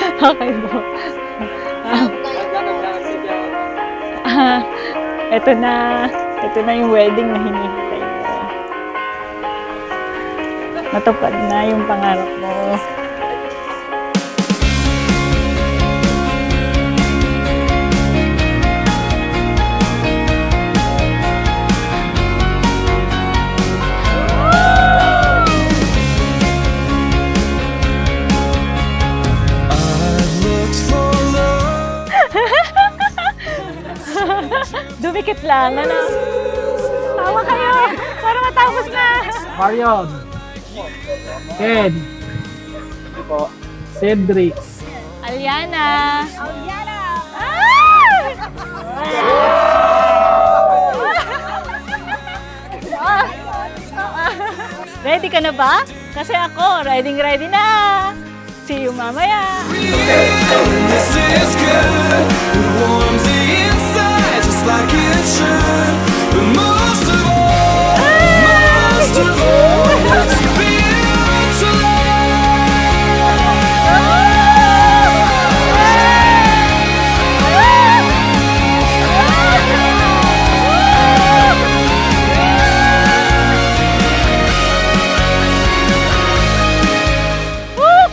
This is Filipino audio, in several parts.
Okay po. Ito na. Ito na yung wedding na hinihintay mo. Natupad na yung pangarap mo. Dumikit lang, ano? Tawa kayo! Para matapos na! Marion. Ken. Cedric. Aliana! Ready ka na ba? Kasi ako, ready na! See you mamaya! This is good. It warms the inside just like it should. But most of all, it's built to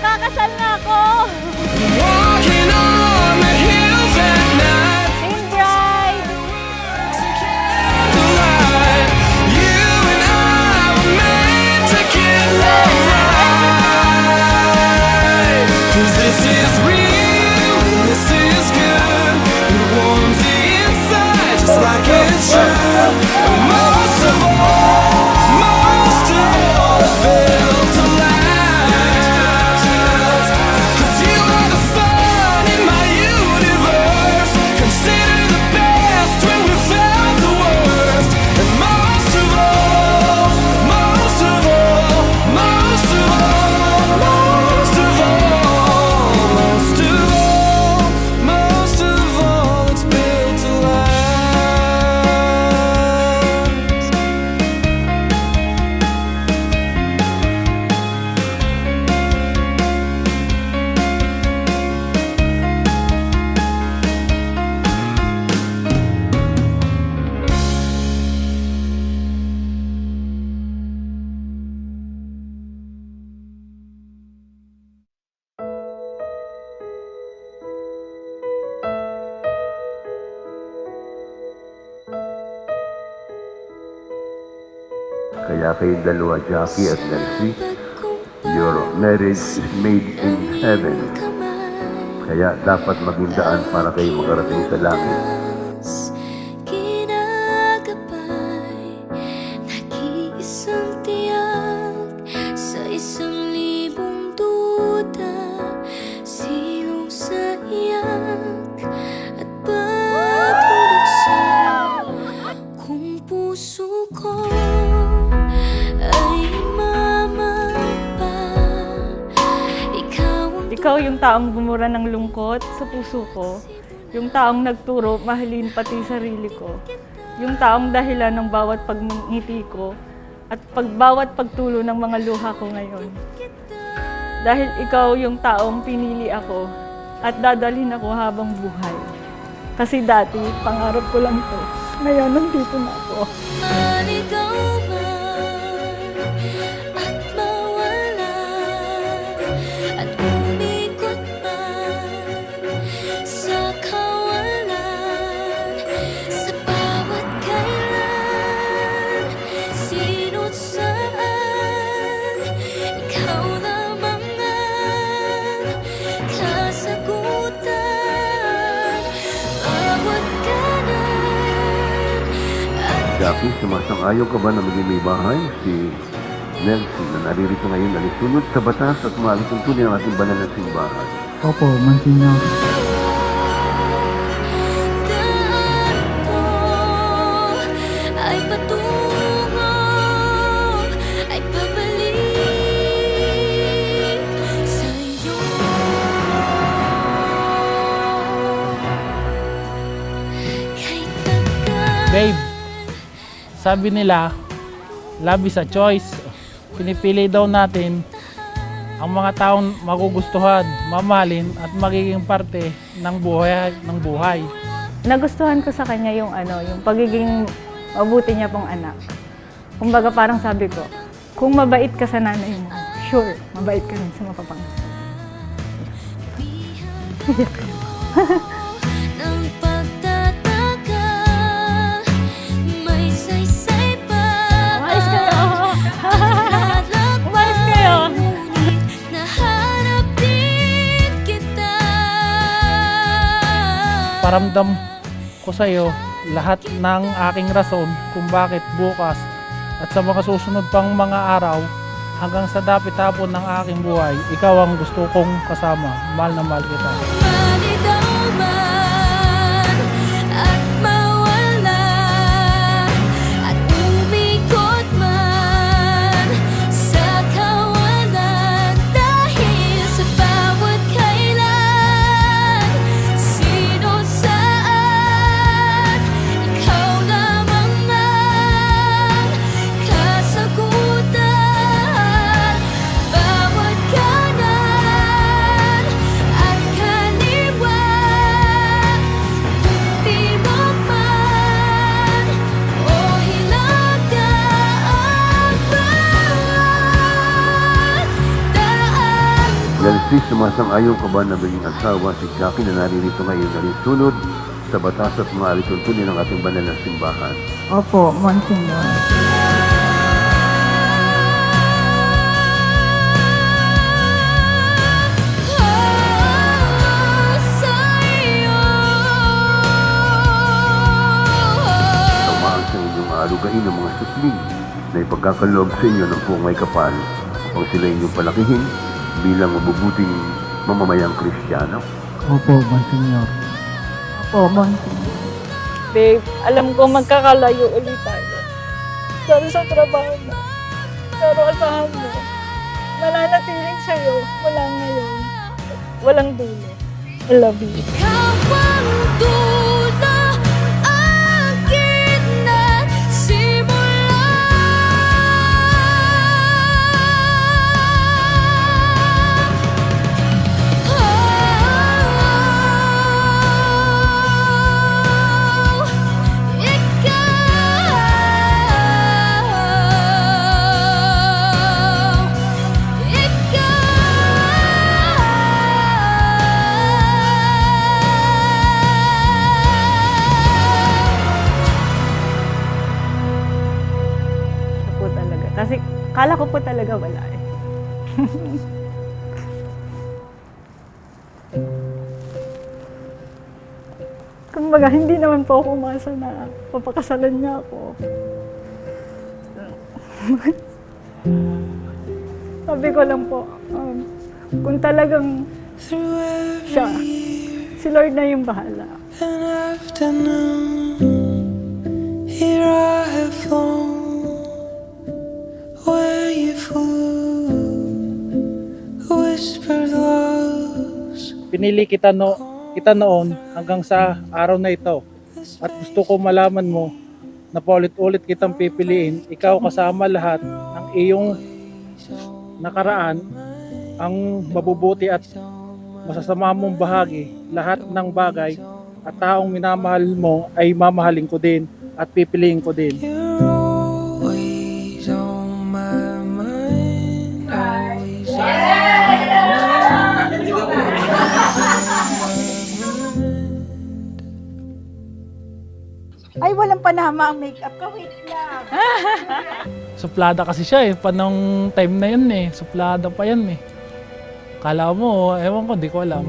Kakasal na ako! walking on the hills at night. Sing bride! Candlelight. You and I were meant to get love right. 'Cause this is real, this is good. It warms the inside just like it should. But most of all, it's built to last. 'Cause you are the sun in my universe. Consider the best when we felt the worst. And most of all, most of all, most of all, most of all, most of all, most of all, it's built to last. Kaya kayong dalawa, Jackie at Nancy, your marriage is made in heaven. Kaya dapat maging daan para kayo makarating sa langit. Kinagabay, nag-iisang tiyak sa 1,000 duda, silong sa iyak at pagtulog sa kung puso ko ay mamapa. Ikaw yung taong bumura ng lungkot sa puso ko. Yung taong nagturo, mahalin pati sarili ko. Yung taong dahilan ng bawat pagngiti ko at bawat pagtulo ng mga luha ko ngayon. Dahil ikaw yung taong pinili ako at dadalhin ako habang buhay. Kasi dati, pangarap ko lang to. Ngayon, nandito na ako. Maligaw man at mawala at umikot man sa kawalan, sa bawat kailan, sino't saan, ikaw lamang ang kasagutan. Bawat kanan at Jackie, sumasang-ayon ka ba na maging may bahay? Si Nancy na naririto ngayon na sunod sa batas at maalituntunin ang ating banal na simbahan. Opo, Monsignor. daan ko ay patungo, ay pabalik sa'yo. Kahit tagal Babe, sabi nila, love is a choice. Pinipili daw natin ang mga taong magugustuhan, mamahalin at magiging parte ng buhay. Nagustuhan ko sa kanya yung yung pagiging mabuti niya pong anak. Kumbaga parang sabi ko, kung mabait ka sa nanay mo, sure, mabait ka rin sa mapapangasawa. ng pagtataka, may saysay pa. Umayos kayo! Umayos kayo! Ngunit nahanap din kita. Paramdam ko sa iyo lahat ng aking rason kung bakit bukas at sa mga susunod pang mga araw hanggang sa dapit-hapon ng aking buhay, ikaw ang gusto kong kasama. Mahal na mahal kita. Malitaw man at mawala at umikot man sa kawalan, dahil sa bawat kailan, sino saan, ikaw lamang ang kasagutan. Bawat kanan at kaliwa, kung timog man o hilaga, ang bawat daan. Nelsis, sumasang-ayon ka ba na maging asawa si Jackie na naririto ngayon na rin sunod sa batas at mga alituntunin ng ating banal na simbahan? Opo, Monsignor. Tumaan sa inyong alugain ng mga supling na ipagkakaloob sa inyo ng buong may kapal upang sila inyong palakihin bilang mabubuting mamamayang Kristiyano. Opo, Monsignor. Opo, Monsignor. Babe, alam ko magkakalayo ulit tayo. Pero sa trabaho mo. Pero asahan mo, mananatiling sa'yo mula ngayon. Walang dulo. I love you. Ikaw ang dulo, ang gitna, simula. Siya po talaga. Kasi kala ko po talaga wala eh. Kumbaga, hindi naman po ako umasa na papakasalan niya ako. Sabi ko lang po, kung talagang siya, si Lord na yung bahala. An afternoon, here I have flown where you flew, whispered loves. Pinili kita noon hanggang sa araw na ito. At gusto ko malaman mo na paulit-ulit kitang pipiliin. Ikaw kasama lahat ng iyong nakaraan, ang mabubuti at masasama mong bahagi, lahat ng bagay at taong minamahal mo ay mamahalin ko din at pipiliin ko din. You're always on my mind, always on my mind. Ay, walang panama ang makeup ka. Wait lang. Suplada kasi siya eh, panong time na yun eh, suplada pa yan eh. Kala mo, ewan ko, di ko alam.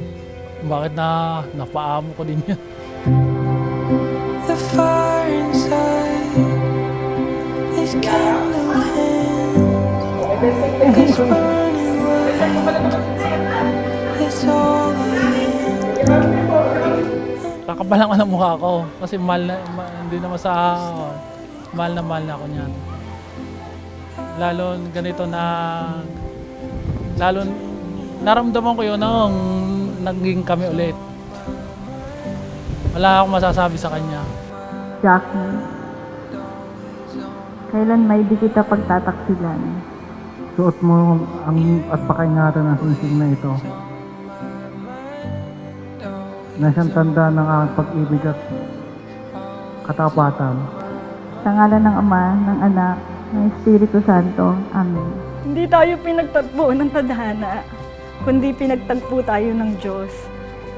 Bakit napaamo ko din yun. The fire inside is candle hand, it's burning light, it's all in. Kakapalang ang mukha ko kasi hindi naman mahal na ako niyan. Lalo ganito na naramdaman ko yun nung naging kami ulit. Wala akong masasabi sa kanya. Jackie, kailan may di kita pagtataksilan? isuot mo at pakaingatan ang singsing na ito na siyang tanda ng aking pag-ibig at katapatan. Sa ngalan ng Ama, ng Anak, ng Espiritu Santo. Amen. Hindi tayo pinagtagpo ng tadhana, kundi pinagtagpo tayo ng Diyos.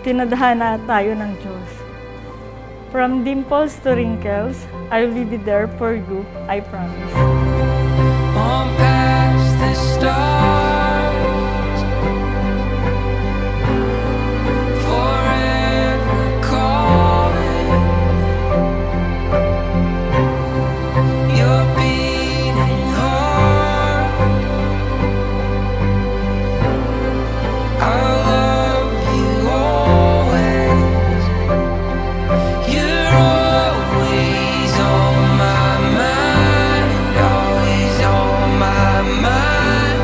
Tinadhana tayo ng Diyos. From dimples to wrinkles, I will be there for you, I promise. On past the stars, forever calling. Your beating heart, I'll love you always. You're always on my mind, always on my mind.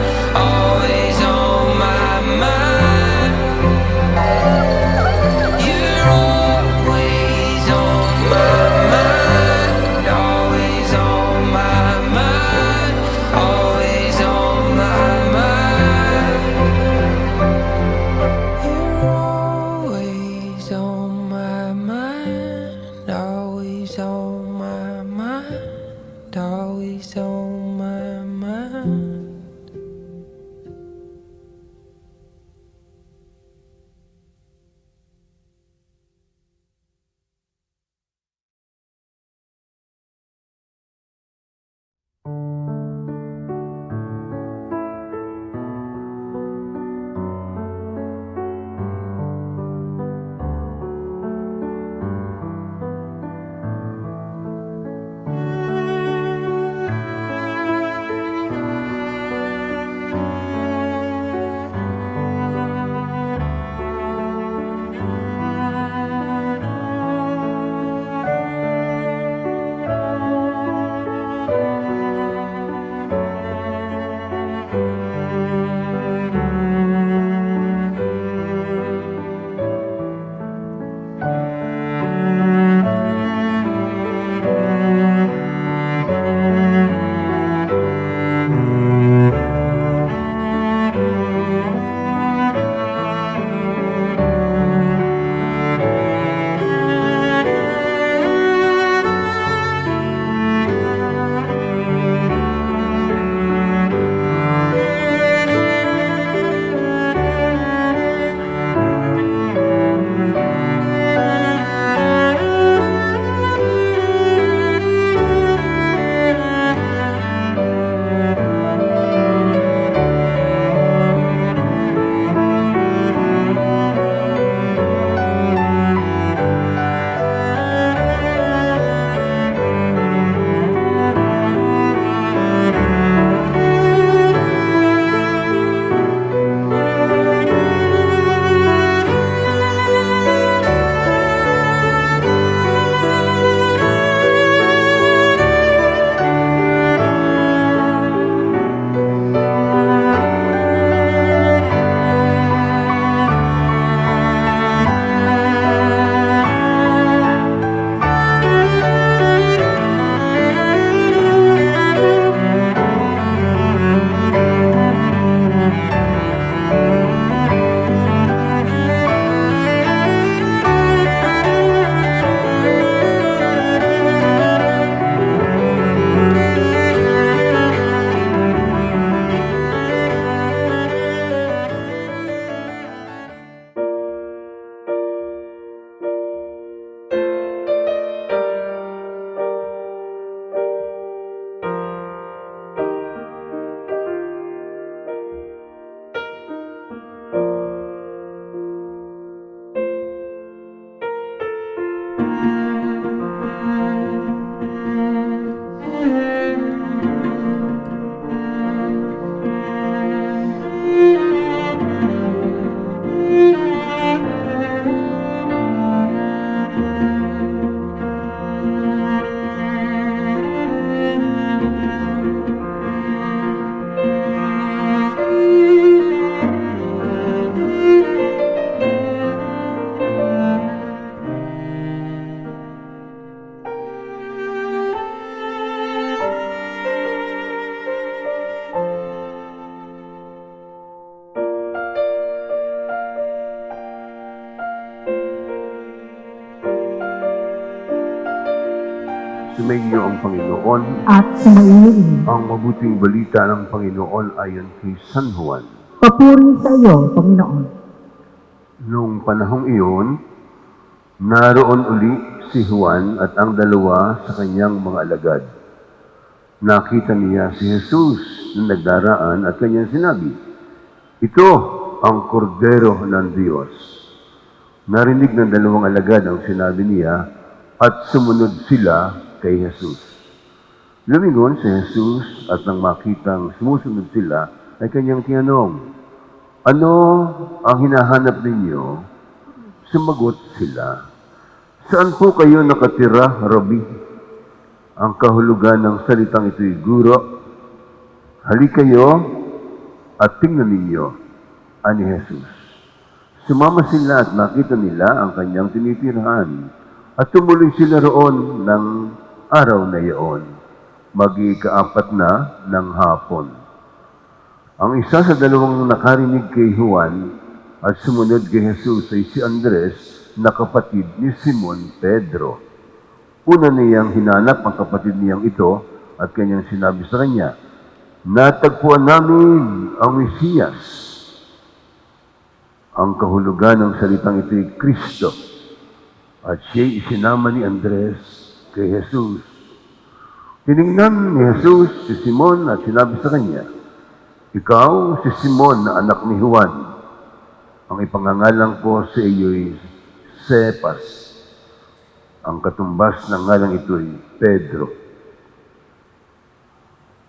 Sumainyo ang Panginoon. at sumaiin. Ang mabuting balita ng Panginoon ayon kay San Juan. Papuri sa iyo, Panginoon. Noong panahong iyon, naroon uli si Juan at ang dalawa sa kanyang mga alagad. Nakita niya si Jesus na nagdaraan at kanyang sinabi, "Ito ang kordero ng Diyos." Narinig ng dalawang alagad ang sinabi niya at sumunod sila kay Jesus. Lumingon si Jesus at nang makitang sumusunod sila, ay kanyang tinanong, "Ano ang hinahanap ninyo?" Sumagot sila, "Saan po kayo nakatira, Rabbi?" Ang kahulugan ng salitang ito'y guro. "Halika kayo at tingnan ninyo," ani Jesus. Sumama sila at nakita nila ang kanyang tinitirahan at tumuloy sila roon ng araw na iyon, mag-ikaapat na ng hapon. Ang isa sa dalawang nakarinig kay Juan at sumunod kay Jesus ay si Andres na kapatid ni Simon Pedro. Una niyang hinanap ang kapatid niyang ito at kanyang sinabi sa kanya, "Natagpuan namin ang Mesiyas." Ang kahulugan ng salitang ito'y Kristo at siya'y isinama ni Andres kay Jesus. Tinignan ni Jesus si Simon at sinabi sa kanya, "Ikaw si Simon na anak ni Juan. Ang ipangangalan ko sa iyo'y Cephas." Ang katumbas ng ngalang ito'y Pedro.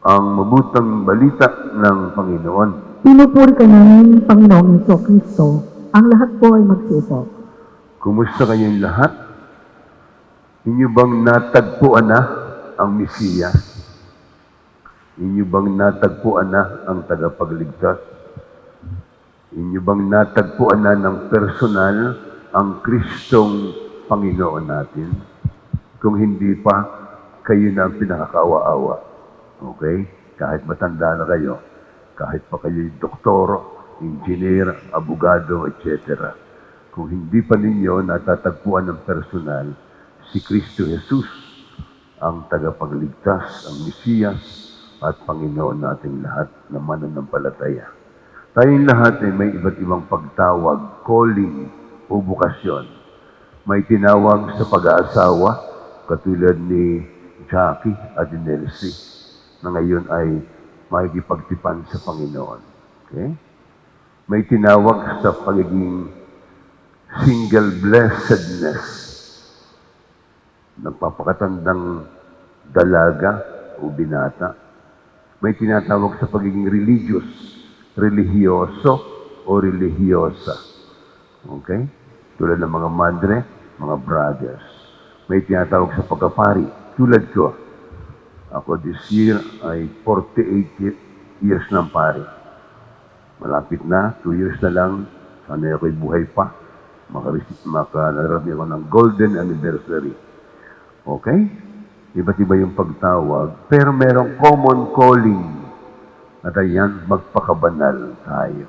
Ang mabutang balita ng Panginoon. Pinupuri ka namin, Panginoong Kristo. Ang lahat po ay magsiupo. Kumusta kayong lahat? Inyo bang natagpuan na ang Mesiyas? Inyo bang natagpuan na ang tagapagligtas? Inyo bang natagpuan na ng personal ang Kristong Panginoon natin? Kung hindi pa, kayo na ang pinakakaawa-awa. Okay? Kahit matanda na kayo, kahit pa kayo doktor, engineer, abogado, etc. Kung hindi pa ninyo natatagpuan ng personal, si Kristo Jesus, ang tagapagligtas, ang Mesiyas, at Panginoon nating lahat na mananampalataya. Tayong lahat ay may iba't ibang pagtawag, calling, o bukasyon. May tinawag sa pag-aasawa, katulad ni Jackie at ni Nelsie, na ngayon ay makikipagtipan sa Panginoon. Okay? May tinawag sa pagiging single blessedness, nagpapakatandang dalaga o binata. May tinatawag sa pagiging religious, religyoso o religyosa. Okay? Tulad ng mga madre, mga brothers. May tinatawag sa pagkapari, tulad ko. Ako this year ay 48 years ng pari. Malapit na, 2 years na lang, sana ako'y buhay pa. Makarami ako ng golden anniversary. Okay? Iba't iba yung pagtawag, pero merong common calling. At ayan, magpakabanal tayo.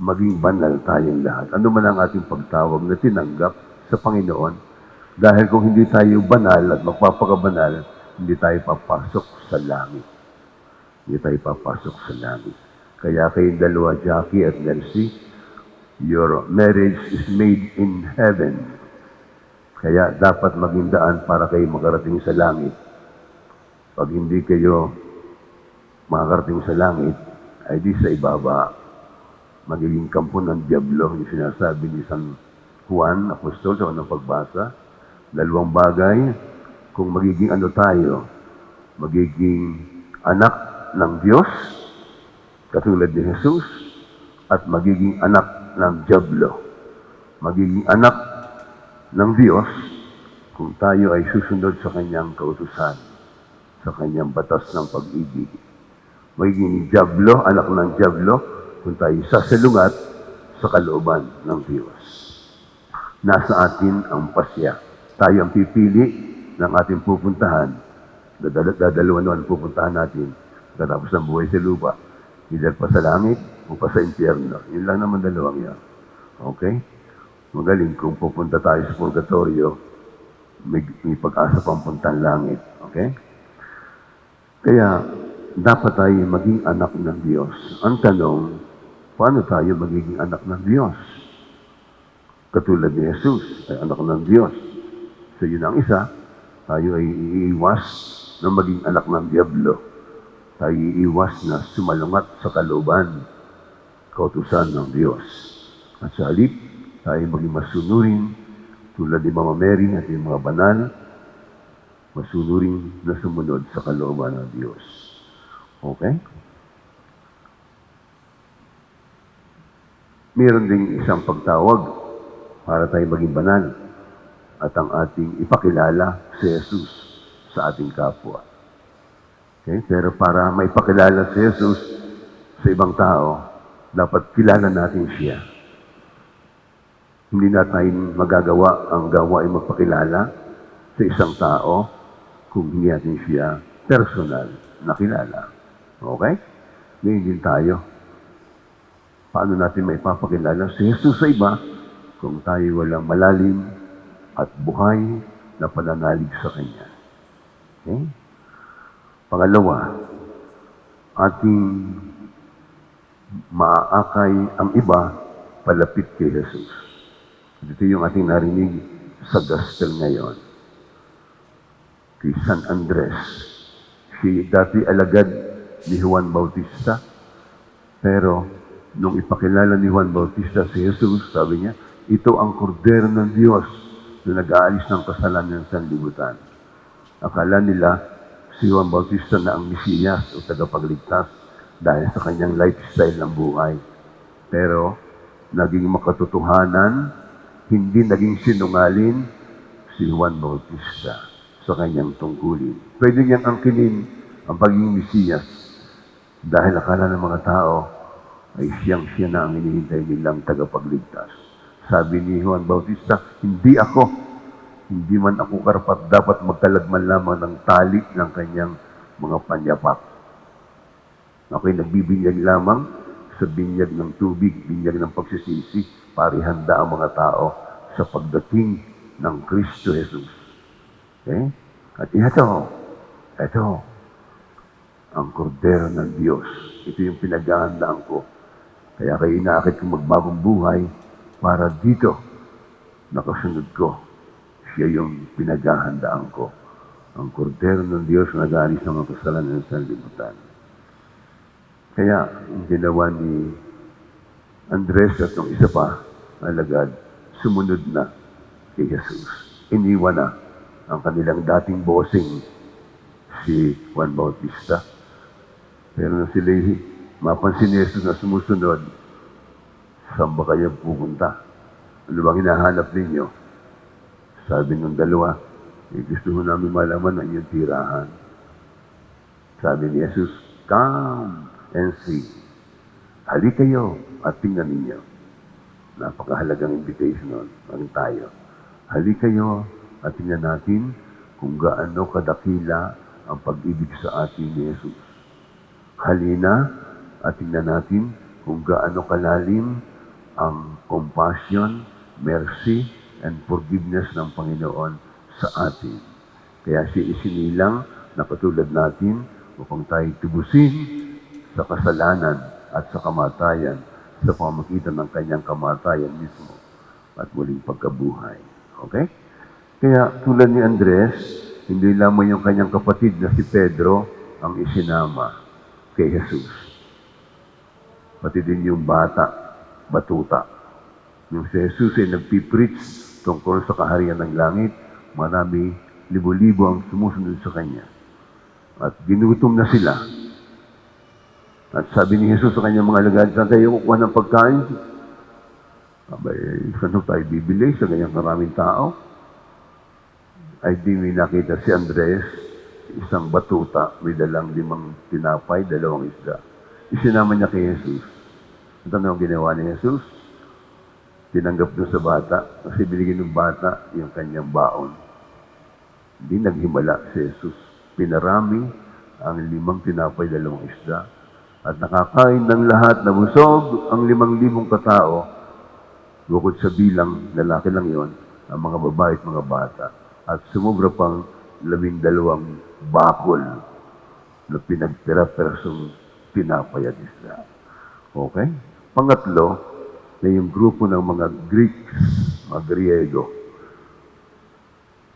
Maging banal tayong lahat. Ano man ang ating pagtawag na tinanggap sa Panginoon, dahil kung hindi tayo banal at magpapakabanal, hindi tayo papasok sa langit. Hindi tayo papasok sa langit. Kaya kayong dalawa, Jackie at Nelsie, your marriage is made in heaven. Kaya dapat maging daan para kayo makarating sa langit. Pag hindi kayo makarating sa langit, ay di sa ibaba, magiging kampo ng Diablo, yung sinasabi ni San Juan, Apostol, sa unang pagbasa. Dalawang bagay, kung magiging ano tayo, magiging anak ng Diyos, katulad ni Jesus, at magiging anak ng Diablo. Magiging anak ng Diyos kung tayo ay susunod sa kanyang kautusan, sa kanyang batas ng pag-ibig. Magiging Diablo, anak ng Diablo, kung tayo sasalungat sa kalooban ng Diyos. Nasa atin ang pasya. Tayo ang pipili ng ating pupuntahan. Dadalawa naman pupuntahan natin katapos ng buhay sa lupa. Either pa sa langit o pa sa impyerno. Yun lang naman dalawang yan. Okay? Magaling kung pupunta tayo sa purgatorio, may pag-asa pang puntang langit. Okay? Kaya, dapat tayo maging anak ng Diyos. Ang tanong, paano tayo magiging anak ng Diyos? Katulad ni Jesus, ay anak ng Diyos. So yun ang isa, tayo ay iiwas na maging anak ng Diablo. Tayo iiwas na sumalungat sa kalooban, kautusan ng Diyos. At sa halip, tayo maging masunurin tulad ni Mama Mary at yung mga banal, masunurin na sumunod sa kalooban ng Diyos. Okay? Meron ding isang pagtawag para tayo maging banal at ang ating ipakilala si Jesus sa ating kapwa. Okay? Pero para maipakilala si Jesus sa ibang tao, dapat kilala natin siya. Hindi natin magagawa ang gawain magpakilala sa isang tao kung hindi natin siya personal na kilala. Okay? Ngayon din tayo. Paano natin maipapakilala si Jesus sa iba kung tayo walang malalim at buhay na pananalig sa Kanya? Okay? Pangalawa, ating maaakay ang iba palapit kay Jesus. Dito yung ating narinig sa gospel ngayon. Kay San Andres. Si dati alagad ni Juan Bautista. Pero, nung ipakilala ni Juan Bautista si Jesus, sabi niya, ito ang kordero ng Diyos na nag-aalis ng kasalanan ng sanlibutan. Akala nila, si Juan Bautista na ang Mesiyas o tagapagligtas dahil sa kanyang lifestyle ng buhay. Pero, naging makatotohanan, hindi naging sinungaling si Juan Bautista sa kanyang tungkulin. Pwede niyang angkinin ang pagiging Mesiyas dahil akala ng mga tao ay siya na ang hinihintay nilang tagapagligtas. Sabi ni Juan Bautista, hindi man ako karapat dapat magkalagman lamang ng tali ng kanyang mga panyapak. Ako'y nagbibinyag lamang sa binyag ng tubig, binyag ng pagsisisi, para ihanda ang mga tao sa pagdating ng Kristo Jesus. Okay? At ito, ang kordero ng Diyos. Ito yung pinaghahandaan ko. Kaya kayo inaakit kong magbagong buhay para dito, nakasunod ko. Siya yung pinaghahandaan ko. Ang kordero ng Diyos na nag-aalis ng mga kasalanan ng sanlibutan. Kaya, ang ginawa ni Andres at ng isa pa, alagad, sumunod na kay Jesus. Iniwan na ang kanilang dating bossing, si Juan Bautista. Pero nung sila mapansin ni Jesus na sumusunod, saan ba kayo pupunta? Ano bang hinahanap ninyo? Sabi ng dalawa, gusto ho namin malaman ang iyong tirahan. Sabi ni Jesus, come and see. Halik kayo at tingnan ninyo. Napakahalagang invitation nun. Ang tayo. Halik kayo at tingnan natin kung gaano kadakila ang pag-ibig sa atin ni Jesus. Halina at tingnan natin kung gaano kalalim ang compassion, mercy, and forgiveness ng Panginoon sa atin. Kaya siya isinilang na katulad natin upang tayo tubusin sa kasalanan at sa kamatayan sa pamamagitan ng kanyang kamatayan mismo at muling pagkabuhay. Okay? Kaya tulad ni Andres, hindi lamang yung kanyang kapatid na si Pedro ang isinama kay Jesus. Pati din yung batuta. Yung si Jesus ay nagpipreach tungkol sa kaharian ng langit, marami, libo-libo ang sumusunod sa kanya. At ginutom na sila. At sabi ni Jesus sa kanyang mga alagad, saan tayo kukuha ng pagkain? Abay, saan tayo bibili sa ganyang maraming tao? Ay di may nakita si Andres, isang batuta, may dalang 5 tinapay, 2 isda. Isinama niya kay Jesus. At ano ang ginawa ni Jesus? Tinanggap doon sa bata, kasi binigyan ng bata yung kanyang baon. Hindi naghimala si Jesus. Pinarami ang 5 tinapay, 2 isda. At nakakain ng lahat na busog ang 5,000 katao, bukod sa bilang, lalaki lang yon, ang mga babae at mga bata. at sumubra pang 12 bakol na pinagpira-persong pinapayat isla. Okay? Pangatlo, na yung grupo ng mga Greeks, mga Griego,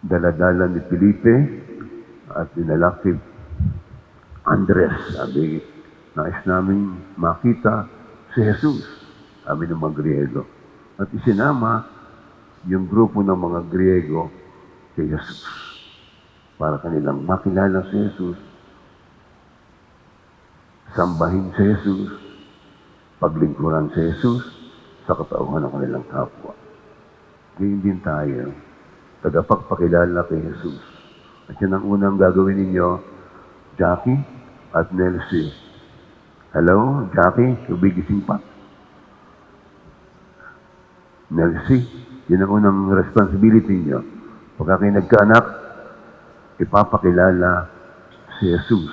daladala ni Felipe at dinala kay Andres. Sabi, nais namin makita si Jesus, sabi ng mga Griego. At isinama yung grupo ng mga Griego kay Jesus para kanilang makilala si Jesus, sambahin si Jesus, paglingkuran si Jesus sa katauhan ng kanilang kapwa. Ganyan din tayo, tagapagpakilala kay Jesus. At yan ang unang gagawin ninyo, Jackie at Nelsie. Hello, Jackie, kubigising pa. Nelsie, yun ang unang responsibility niyo. Pagka kayo nagkaanak, ipapakilala si Jesus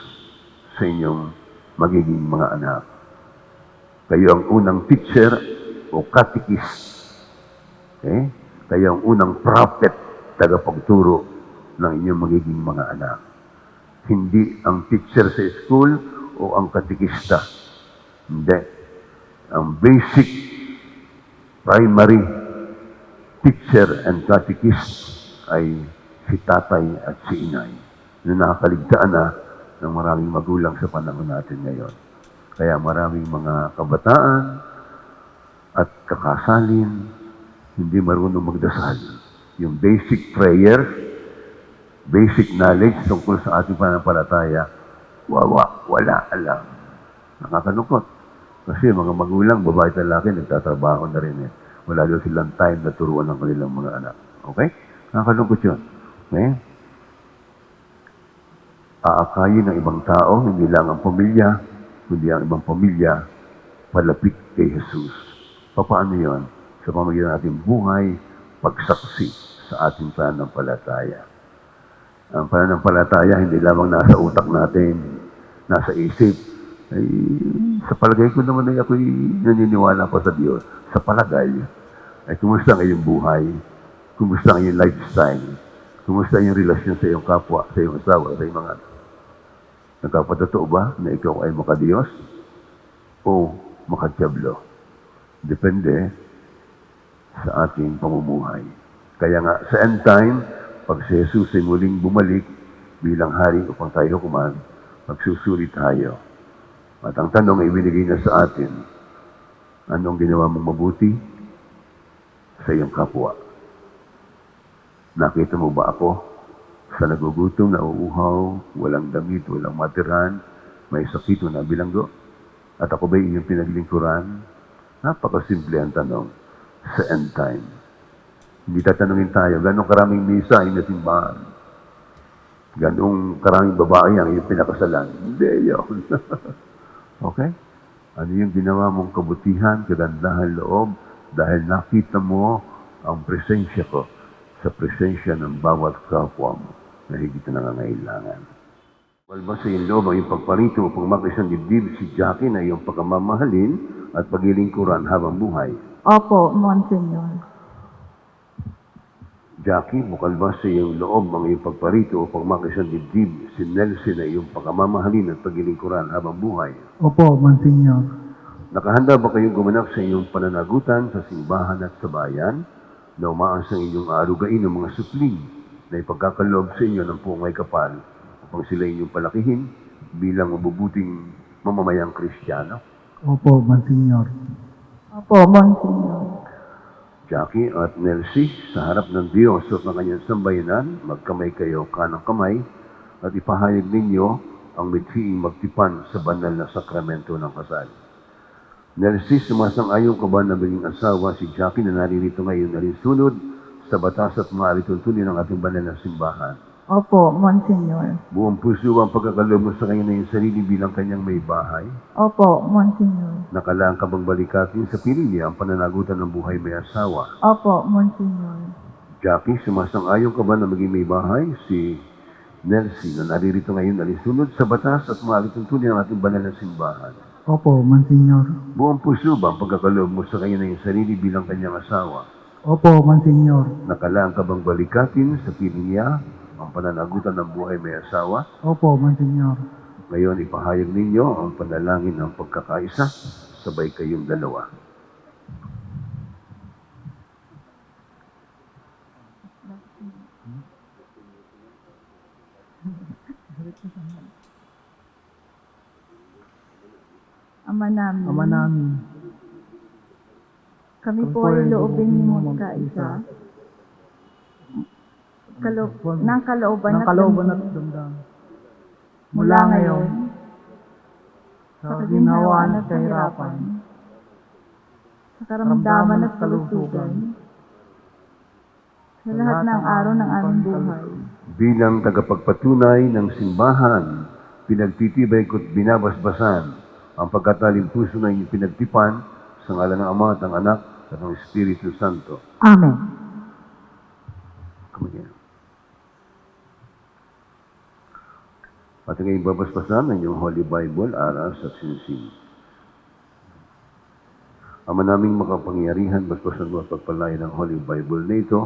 sa inyong magiging mga anak. Kayo ang unang teacher o catechist. Okay? Kayo ang unang prophet, tagapagturo ng inyong magiging mga anak. Hindi ang teacher sa school o ang katekista. Hindi. Ang basic, primary teacher and catechist ay si tatay at si inay na nakakaligtaan na ng maraming magulang sa panahon natin ngayon. Kaya maraming mga kabataan at kakasalin hindi marunong magdasal. Yung basic prayer, basic knowledge tungkol sa ating pananampalataya, wala alam. Nakakalungkot. Kasi mga magulang, babae at lalaki, nagtatrabaho na rin eh. Wala daw silang time na turuan ng kanilang mga anak. Okay? Nakakalungkot yun. Okay? Aakayin ng ibang tao, hindi lang ang pamilya, kundi ang ibang pamilya, palapit kay Jesus. Paano yun? Sa pamagitan natin buhay, pagsaksi sa ating pananampalataya. Ang pananampalataya, hindi lamang nasa utak natin, nasa isip. Ay, sa palagay ko naman ay ako'y naniniwala pa sa Diyos. Sa palagay, ay kumusta ang iyong buhay? Kumusta ang iyong lifestyle? Kumusta ang iyong relasyon sa iyong kapwa, sa iyong asawa, sa iyong mga anak? Nagkapatotoo ba na ikaw ay makadiyos o makadiyablo? Depende sa ating pamumuhay. Kaya nga, sa end time, pag si Jesus ay muling bumalik bilang hari upang tayo hukuman, magsusuri tayo. At ang tanong ay ibinigay na sa atin, anong ginawa mong mabuti sa iyong kapwa? Nakita mo ba ako sa nagugutom, nauuhaw, walang damit, walang matiran, may sakit na bilanggo? At ako ba iyong pinaglingkuran? Napakasimple ang tanong sa end time. Hindi tatanungin tayo, gano'ng karaming misa ay nasimbahan? Gano'ng karaming babae ang iyong pinakasalan? Hindi yun. Okay? Ano yung ginawa mong kabutihan, kagandahan loob, dahil nakita mo ang presensya ko sa presensya ng bawat kapwa mo na higit na nangangailangan. Walba sa iyong loob ang iyong pagparito upang makisang dibdib si Jackie na iyong pagkamamahalin at pagilingkuran habang buhay. Opo, Monsignor. Jackie, bukal ba sa iyong loob ang iyong pagparito upang makisang dibdib si Nelsie na iyong pagkamamahalin at pagilingkuran habang buhay? Opo, Monsignor. Nakahanda ba kayong gumanap sa iyong pananagutan sa simbahan at sa bayan na umaas ang inyong aarugain ng mga supling na ipagkakaloob sa inyo ng pungay kapal upang sila inyong palakihin bilang mabubuting mamamayang Kristiyano? Opo, Monsignor. Opo, Monsignor. Jackie at Nelsie, sa harap ng Diyos at ng kanyang sambayanan, magkamay kayo kanang kamay at ipahayag ninyo ang mithiing magtipan sa banal na sakramento ng kasal. Nelsie, sumasang-ayon ka ba na maging asawa si Jackie na naririto ngayon na rin sunod sa batas at mga alituntunin ng ating banal na simbahan? Opo, Monsignor. Buong puso ang pagkakaloob mo sa kanya na yung sarili bilang kanyang may bahay? Opo, Monsignor. Nakalaan ka bang balikatin sa piling niya ang pananagutan ng buhay may asawa? Opo, Monsignor. Jackie, sumasang-ayon ka ba na maging may bahay si Nelsie na naririto ngayon na rin sunod sa batas at mga alituntunin ng ating banal na simbahan? Opo, Monsignor. Buong puso ba ang pagkakaloob mo sa kanya na yung sarili bilang kanyang asawa? Opo, Monsignor. Nakalaan ka bang balikatin sa piling niya ang pananagutan ng buhay may asawa? Opo, Monsignor. Ngayon ipahayag ninyo ang panalangin ng pagkakaisa, sabay kayong dalawa. Ama namin, Ama namin, kami po ay loobin mo kaisa. Ng kalooban ng at kalooban at damdamin. damdamin. Mula ngayon, sa sa ginhawaan kaginhawaan at at kahirapan, kahirapan, sa karamdaman at kalusugan, sa lahat ng araw ng aming buhay. Bilang tagapagpatunay ng simbahan, pinagtitibay ko't binabasbasan ang pagkatalim puso na inyong pinagtipan sa ngalan ng Ama at ng Anak at ng Espiritu Santo. Amen. Come again. At ngayon babasbasan ng inyong Holy Bible, aras at sinsing. Ama naming makapangyarihan, basbasan mo at pagpalayan ng Holy Bible na ito,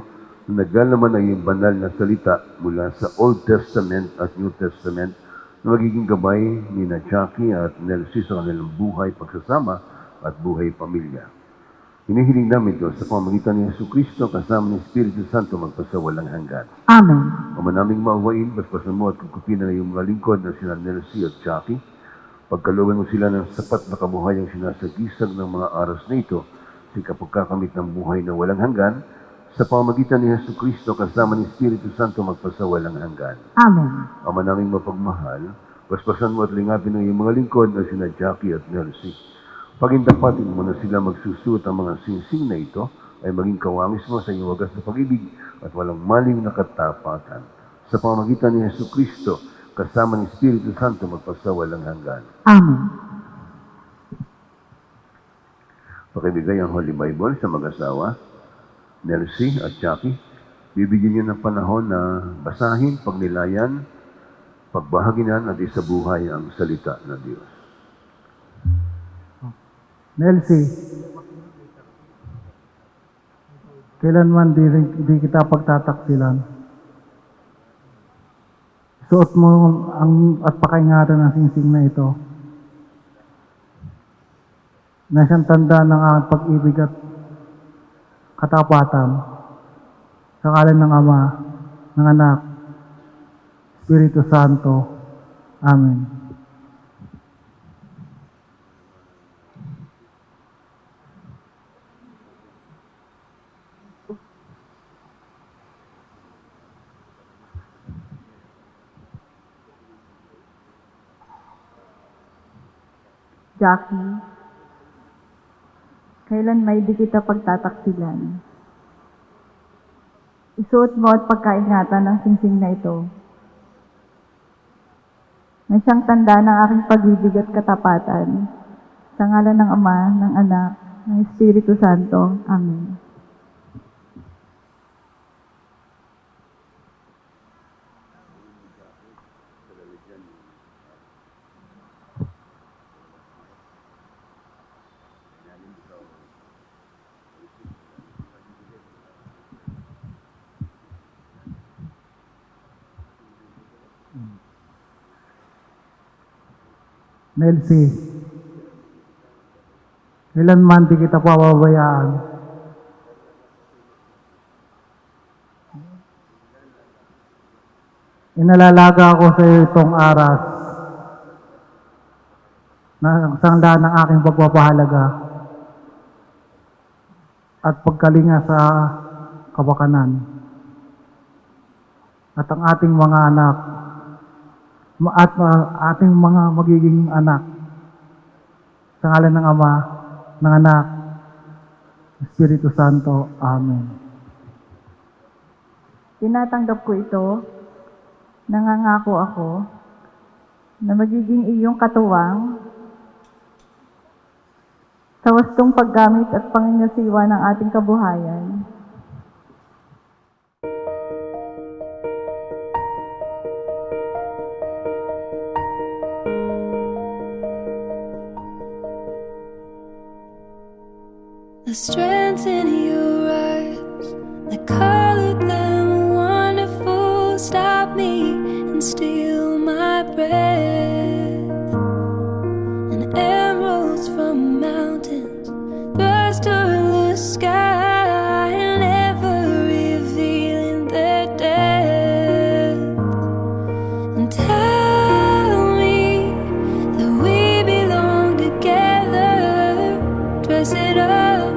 na naglalaman ng iyong banal na salita mula sa Old Testament at New Testament na magiging gabay ni na Jackie at Nelsie sa kanilang buhay, pagsasama at buhay pamilya. Hinihiling namin ito sa pamamagitan ni Jesucristo kasama ng Espiritu Santo magpasawalang hanggan. Amen. Ama naming maawain, basbasan mo at kukupinan ng iyong mga lingkod na sila Nelsie at Jackie. Pagkalooban mo sila ng sapat na kabuhayang sinasagisag ng mga aras na ito sa kapagkakamit ng buhay na walang hanggan sa pamamagitan ni Jesucristo kasama ng Espiritu Santo magpasawalang hanggan. Amen. Ama naming mapagmahal, basbasan mo at lingapin ng iyong mga lingkod na sina Jackie at Nelsie. Pagindapatin mo na sila magsusuot ang mga singsing na ito ay maging kawangis mo sa iyong wagas na pag-ibig at walang maling na katapatan. Sa pamamagitan ni Jesucristo, kasama ng Espiritu Santo magpasawalang hanggan. Amen. Pakibigay ang Holy Bible sa mag-asawa, Nelsie at Jackie. Bibigyan niyo ng panahon na basahin, pagnilayan, pagbahaginan at isabuhay ang salita ng Diyos. Nelsie, kailanman di kita pagtataksilan. Suot mo at pakaingatan ng singsing na ito na siyang tanda ng aking pag-ibig at katapatan sa ngalan ng Ama, ng Anak, Espiritu Santo. Amen. Jackie, kailan may di kita pagtataksilan. Isuot mo at pagkaingatan ng singsing na ito na siyang tanda ng aking pag-ibig at katapatan sa ngalan ng Ama, ng Anak, ng Espiritu Santo. Amen. Nelsie, kailanman di kita pababayaan. Inalalaga ako sa iyo itong aras na sangdaan ng aking pagpapahalaga at pagkalinga sa kapakanan at ang ating mga anak at ating mga magiging anak sa ngalan ng Ama, ng Anak, Espiritu Santo. Amen. Tinatanggap ko ito, nangangako ako, na magiging iyong katuwang sa wastong paggamit at pangingasiwa ng ating kabuhayan. The strength in your eye colored them wonderful. Stop me and steal my breath. And emeralds from mountains burst to the sky, never revealing their depth. And tell me that we belong together. Dress it up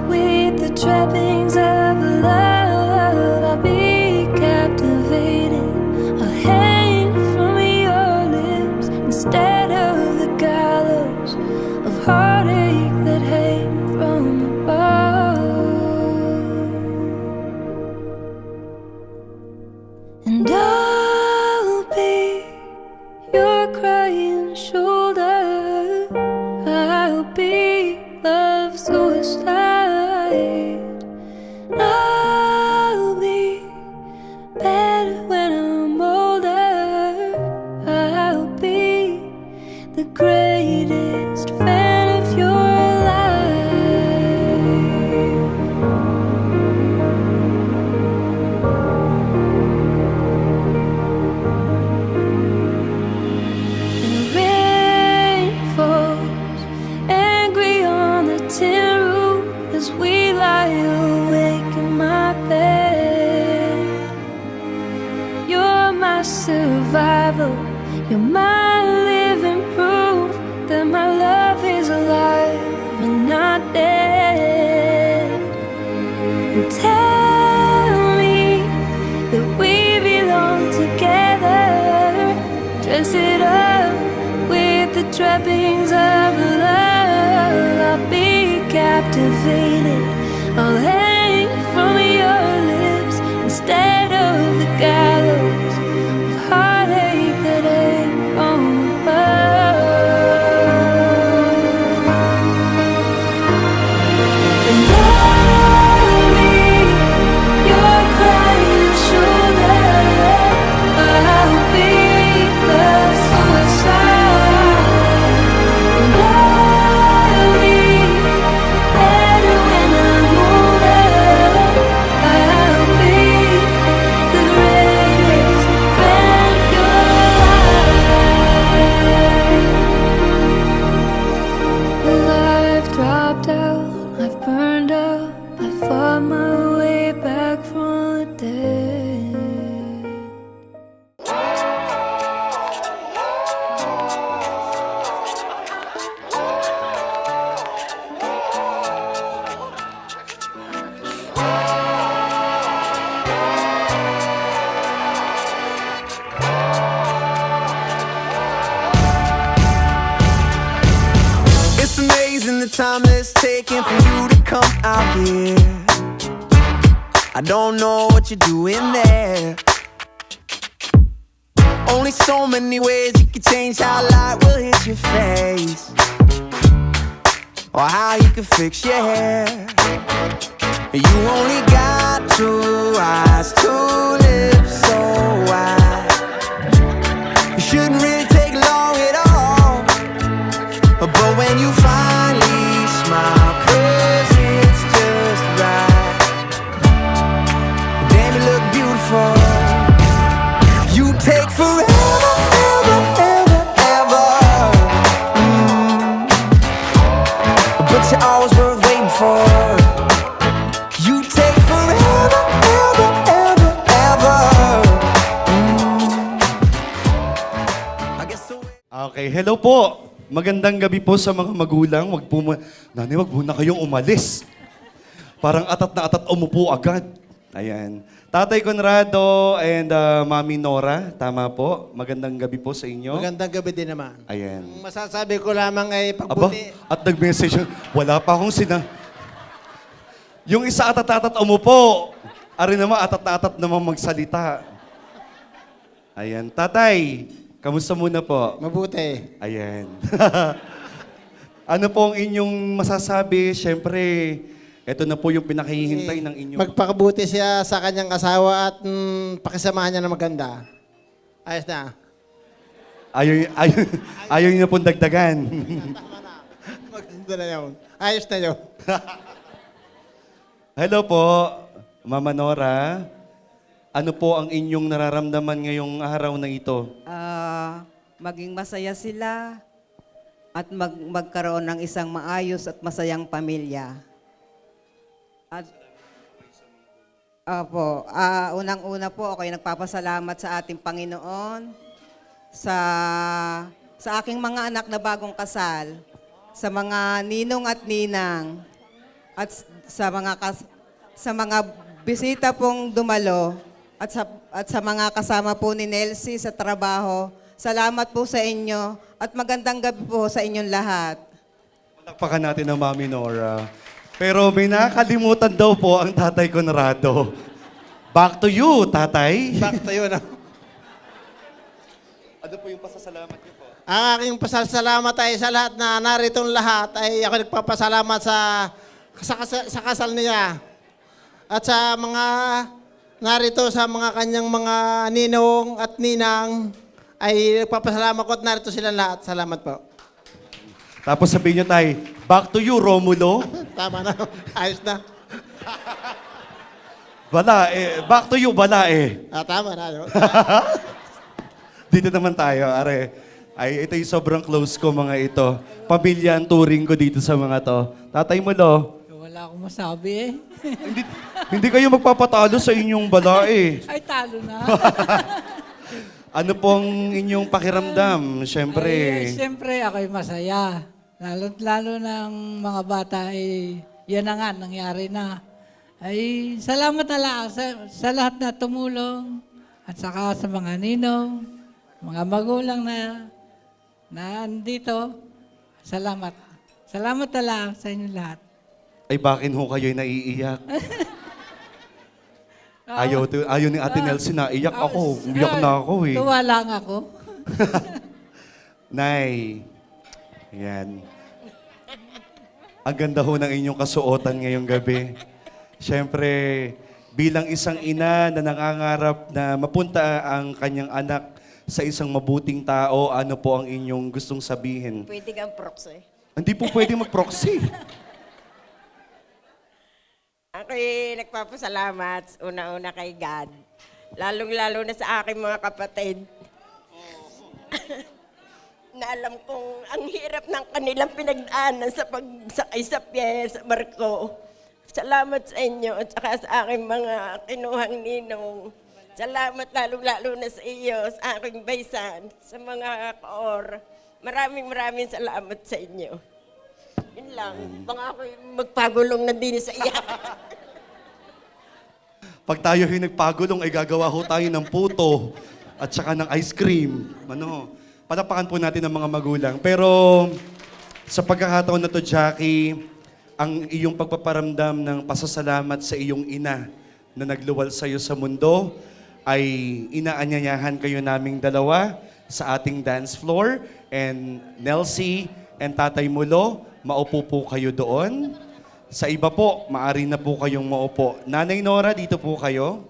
with the trappings of love. I'll be captivated. I'll hang from your lips instead of the gallows of heartache that hang from above. And I'll be your crying shoulder. I'll be love's suicide. I'll be better when I'm older. I'll be the greatest fan of your life. The rain falls angry on the tin roof as we lie awake in my bed. You're my survival, you're my living proof that my love is alive and not dead. And tell me that we belong together. Dress it up with the trappings of love. I'll be captivated. I'll hang from your lips instead of the gallows of heartache that hang from above. And I'll be your crying shoulder. I'll be the suicide. And I'll be better when I'm older. I'll be the greatest fan of your life. Well, I've dropped out, I've burned out, I fought my way back from the dead. It's amazing the time that's taken for you to come out here. I don't know what you're doing there. Only so many ways you can change how light will hit your face, or how you can fix your hair. You only got 2 eyes, 2 lips, so wide. You shouldn't really take long at all. But when you finally smile, 'cause it's just right, damn, you look beautiful. You take forever, ever, ever, ever. But you're always worth waiting for. You take forever, ever, ever, ever. I guess the way. Okay, hello po. Magandang gabi po sa mga magulang. Nanay, wag muna kayong umalis. Parang atat na atat umupo agad. Ayan. Tatay Conrado and Mami Nora, tama po. Magandang gabi po sa inyo. Magandang gabi din naman. Ayan. Ang masasabi ko lamang ay Aba, pagbuti. at nag-message yun. Wala pa akong Yung isa atat-atat umupo. Ari naman, atat na atat naman magsalita. Ayan. Tatay, kamusta muna po? Mabuti. Ayan. Ano po ang inyong masasabi? Siyempre, ito na po yung pinakahihintay ng inyong... Magpakabuti siya sa kanyang asawa at pakisamahan niya na maganda. Ayos na. Ayaw niyo pong dagdagan. Maganda na yun. Ayos na yun. Hello po. Mama Nora, ano po ang inyong nararamdaman ngayong araw na ito? Maging masaya sila at magkaroon ng isang maayos at masayang pamilya. At unang-una po ako ay nagpapasalamat sa ating Panginoon sa aking mga anak na bagong kasal, sa mga ninong at ninang, at sa mga bisita pong dumalo, at sa mga kasama po ni Nelsie sa trabaho. Salamat po sa inyo at magandang gabi po sa inyong lahat. Palakpakan natin ang Mami Nora. Pero may nakakalimutan daw po ang Tatay Conrado. Back to you, Tatay. Back to you, no? Ano po yung pasasalamat niyo po? Ang aking pasasalamat ay sa lahat na naritong lahat ay ako nagpapasalamat sa kasal niya. At sa mga narito sa mga kanyang mga ninong at ninang ay nagpapasalamat ko at narito sila lahat. Salamat po. Tapos sabihin niyo, Tay, back to you, Romulo. Tama na. Ayos na. Bala, back to you, bala Tama na. Dito naman tayo, are. Ay, ito yung sobrang close ko, mga ito. Pamilya ang turing ko dito sa mga to. Tatay mo, lo. Wala akong masabi Hindi kayo magpapatalo sa inyong bala Ay, talo na. Ano pong inyong pakiramdam? Siyempre. Siyempre, ako'y masaya. Lalo ng mga bata, yan na nga, nangyari na. Ay, salamat na lang sa lahat na tumulong at saka sa mga ninong, mga magulang na andito. Salamat. Salamat na lang sa inyo lahat. Ay, bakit ho kayo'y naiiyak? Ayaw ni Ate Nelsie na iyak ako. Umiyak na ako Tuwa lang ako. Nay, yan. Ang ganda ho ng inyong kasuotan ngayong gabi. Siyempre, bilang isang ina na nangangarap na mapunta ang kanyang anak sa isang mabuting tao, ano po ang inyong gustong sabihin? Pwede kang proxy. Hindi po pwede mag-proxy. Ako'y nagpapasalamat una-una kay God. Lalong-lalo na sa aking mga kapatid. Na alam kong ang hirap ng kanilang pinagdaanan sa pagsakay sa piyer, sa barko. Salamat sa inyo at saka sa aking mga kinuhang ninong. Salamat lalong-lalo na sa iyo, sa aking baysan, sa mga kaor. Maraming salamat sa inyo. Yun lang. Baka ako'y magpagulong na din sa iyak. Pag tayo nagpagulong, ay gagawa ho tayo ng puto at saka ng ice cream. Palapakan po natin ang mga magulang. Pero sa pagkakataon na to, Jackie, ang iyong pagpaparamdam ng pasasalamat sa iyong ina na nagluwal sa iyo sa mundo ay inaanyayahan kayo naming dalawa sa ating dance floor. And Nelsie and Tatay Mulo, maupo po kayo doon. Sa iba po, maaari na po kayong maupo. Nanay Nora, dito po kayo.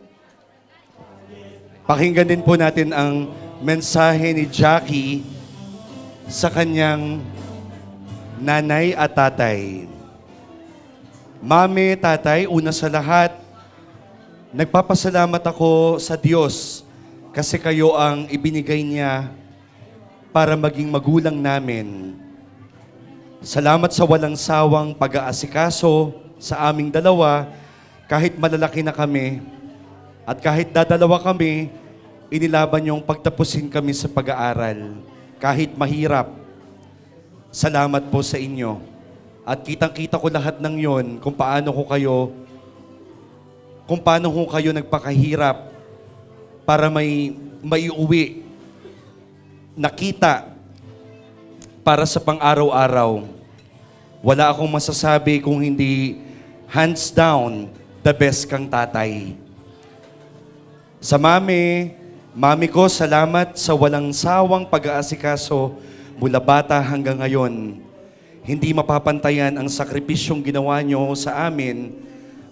Pakinggan din po natin ang mensahe ni Jackie sa kanyang nanay at tatay. Mami, tatay, una sa lahat, nagpapasalamat ako sa Diyos kasi kayo ang ibinigay niya para maging magulang namin. Salamat sa walang sawang pag-aasikaso sa aming dalawa kahit malalaki na kami at kahit dadalawa kami, inilaban niyong pagtapusin kami sa pag-aaral kahit mahirap. Salamat po sa inyo. At kitang-kita ko lahat ng yon kung paano ko kayo nagpakahirap para may maiuwi nakita para sa pang-araw-araw. Wala akong masasabi kung hindi hands down, the best kang tatay. Sa mami ko, salamat sa walang sawang pag-aasikaso mula bata hanggang ngayon. Hindi mapapantayan ang sakripisyong ginawa nyo sa amin.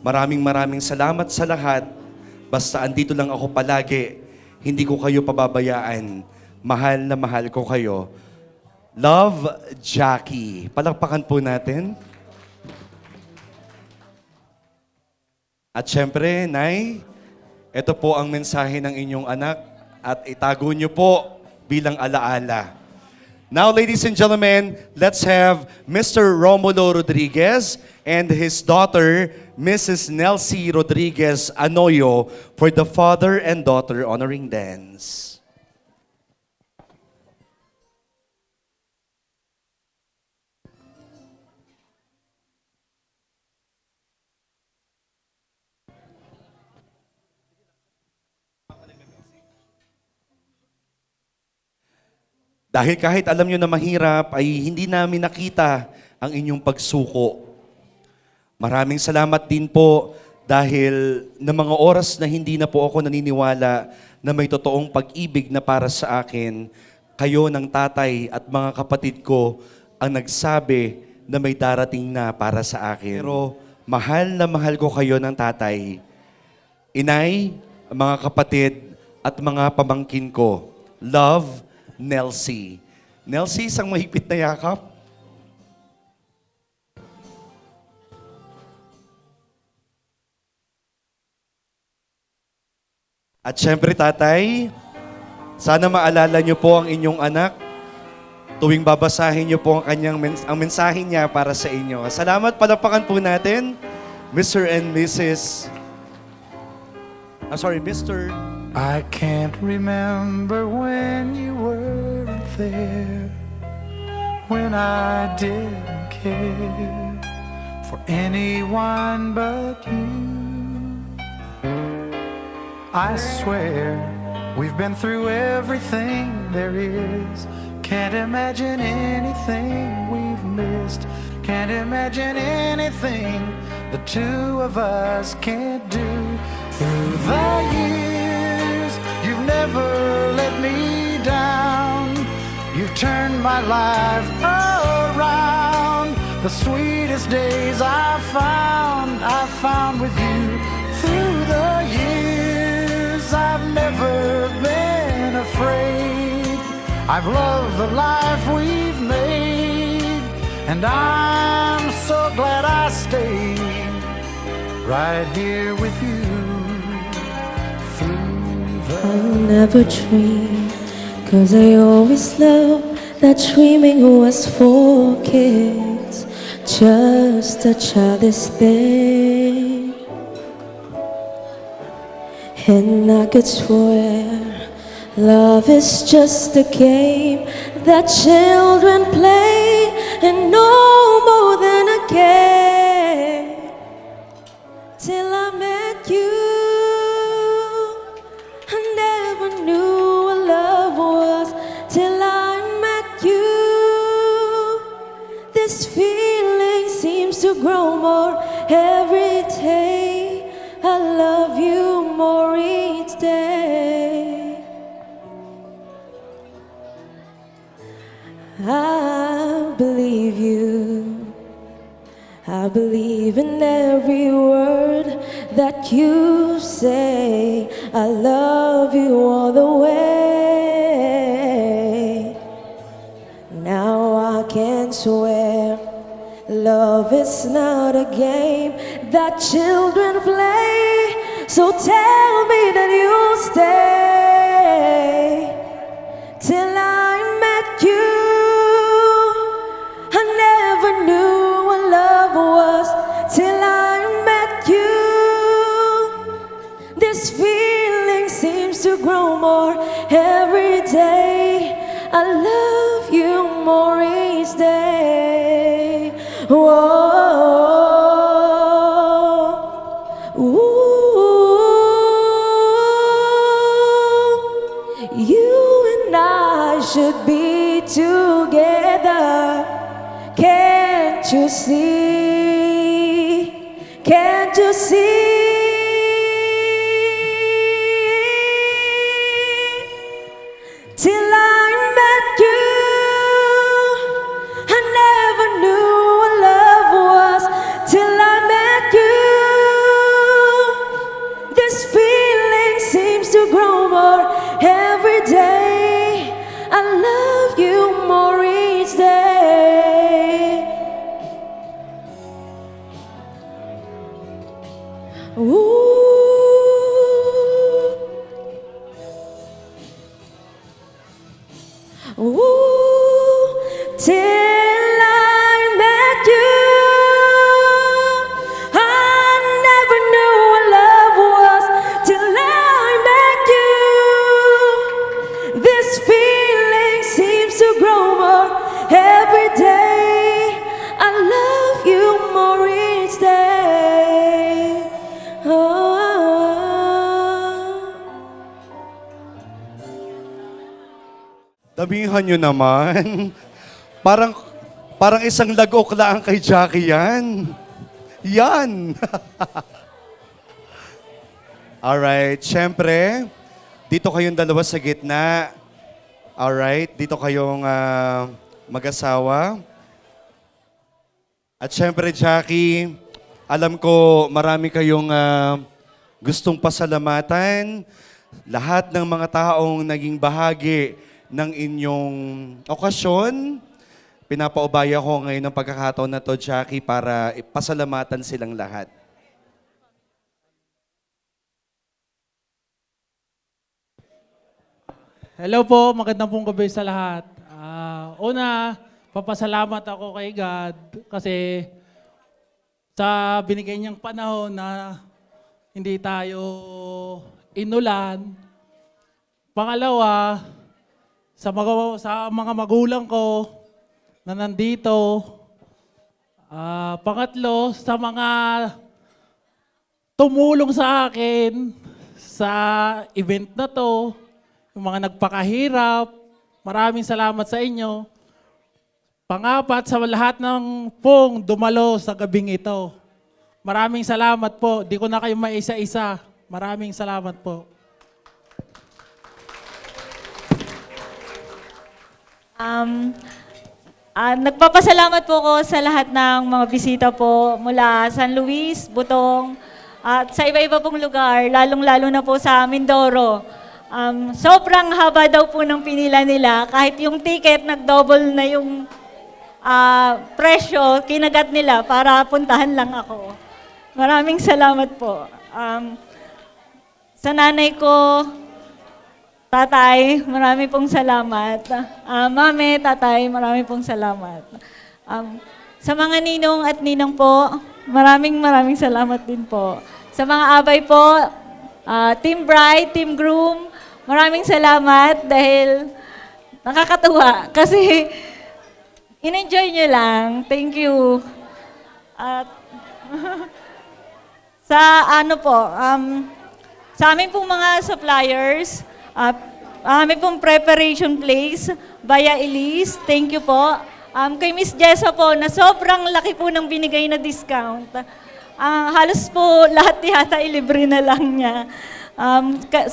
Maraming salamat sa lahat. Basta andito lang ako palagi. Hindi ko kayo pababayaan. Mahal na mahal ko kayo. Love, Jackie. Palakpakan po natin. At syempre, Nay, ito po ang mensahe ng inyong anak at itago niyo po bilang alaala. Now, ladies and gentlemen, let's have Mr. Romulo Rodriguez and his daughter, Mrs. Nelsie Rodriguez Anoyo, for the father and daughter honoring dance. Dahil kahit alam nyo na mahirap, ay hindi namin nakita ang inyong pagsuko. Maraming salamat din po dahil na mga oras na hindi na po ako naniniwala na may totoong pag-ibig na para sa akin, kayo ng tatay at mga kapatid ko ang nagsabi na may darating na para sa akin. Pero mahal na mahal ko kayo ng tatay. Inay, mga kapatid at mga pamangkin ko. Love, Nelsie. Nelsie, isang mahigpit na yakap. At syempre, tatay, sana maalala niyo po ang inyong anak tuwing babasahin niyo po ang ang mensahe niya para sa inyo. Salamat, palapakan po natin, Mr. and Mrs. Mr. I can't remember when you weren't there, when I didn't care for anyone but you. I swear we've been through everything there is. Can't imagine anything we've missed. Can't imagine anything the two of us can't do. Through the years, you've never let me down. You've turned my life around. The sweetest days I found with you. Through the years, I've never been afraid. I've loved the life we've made, and I'm so glad I stayed right here with you. I'll never dream, 'cause I always loved that dreaming was for kids, just a childish thing. And I could swear love is just a game that children play, and no more than a game. Till I met you, I never knew what love was. Till I met you, this feeling seems to grow more every day. I love you more each day. I believe you. I believe in every word that you say. I love you all the way. Now I can swear love is not a game that children play. So tell me that you'll stay till I met you. I never knew what love was till I met you. This feeling seems to grow more every day. I love you more each day. Whoa. Ooh. You and I should be together. Can't you see? Can't you see? Till I met you, I never knew what love was. Till I met you, this feeling seems to grow more every day. I love you more each day. Ooh. Damihan nyo naman. Parang isang lagok lang kay Jackie yan. Yan. Alright, syempre, dito kayong dalawa sa gitna. Alright, dito kayong mag-asawa. At syempre, Jackie, alam ko marami kayong gustong pasalamatan. Lahat ng mga taong naging bahagi ng inyong okasyon. Pinapaubaya ko ngayon ng pagkakataon na to, Jackie, para pasalamatan silang lahat. Hello po, magandang pong gabi sa lahat. Una, papasalamat ako kay God kasi sa binigay niyang panahon na hindi tayo inulan. Pangalawa, sa mga magulang ko na nandito. Pangatlo, sa mga tumulong sa akin sa event na to, yung mga nagpakahirap, maraming salamat sa inyo. Pangapat, sa lahat ng pong dumalo sa gabing ito. Maraming salamat po. Di ko na kayo maisa-isa. Maraming salamat po. Nagpapasalamat po ko sa lahat ng mga bisita po mula San Luis, Butong, at sa iba-iba pong lugar, lalong-lalo na po sa Mindoro. Sobrang haba daw po ng pinila nila. Kahit yung ticket, nag-double na yung presyo, kinagat nila para puntahan lang ako. Maraming salamat po. Sa nanay ko, tatay, marami pong salamat. Mame, tatay, marami pong salamat. Sa mga ninong at ninang po, maraming salamat din po. Sa mga abay po, Team Bride, Team Groom, maraming salamat dahil nakakatuwa kasi in-enjoy nyo lang. Thank you. At sa sa amin pong mga suppliers, amin pong preparation place, Baya Elise, thank you po. Kay Miss Jessa po, na sobrang laki po ng binigay na discount. Halos po lahat yata ilibre na lang niya.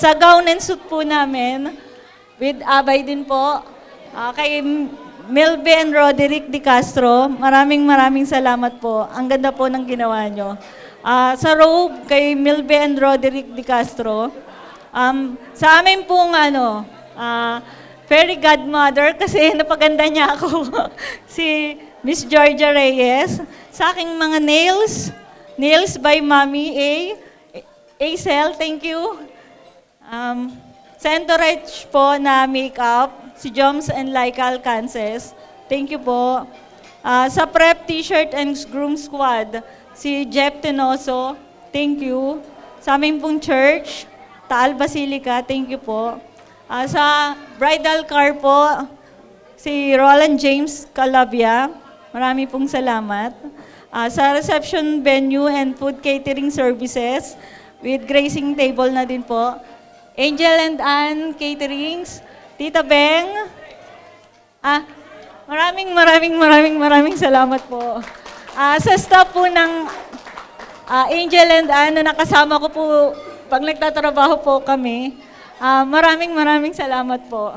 Sa gown and suit po namin, with Abay din po, kay Milby and Roderick Di Castro, maraming salamat po. Ang ganda po ng ginawa nyo. Sa robe, kay Milby and Roderick Di Castro, sa amin pong fairy godmother, kasi napaganda niya ako, si Miss Georgia Reyes. Sa aking mga nails by Mommy Acel, thank you. Sa Entourage po na makeup, si Joms and Laika Alcances, thank you po. Sa Prep T-shirt and Groom Squad, si Jeff Tenoso, thank you. Sa aming pong church, Taal Basilica, thank you po. Sa bridal car po, si Roland James Calabia, marami pong salamat. Sa reception venue and food catering services, with gracing table na din po, Angel and Ann Caterings, Tita Beng, maraming salamat po. Sa staff po ng Angel and Ann na nakasama ko po pag nagtatrabaho po kami, maraming salamat po.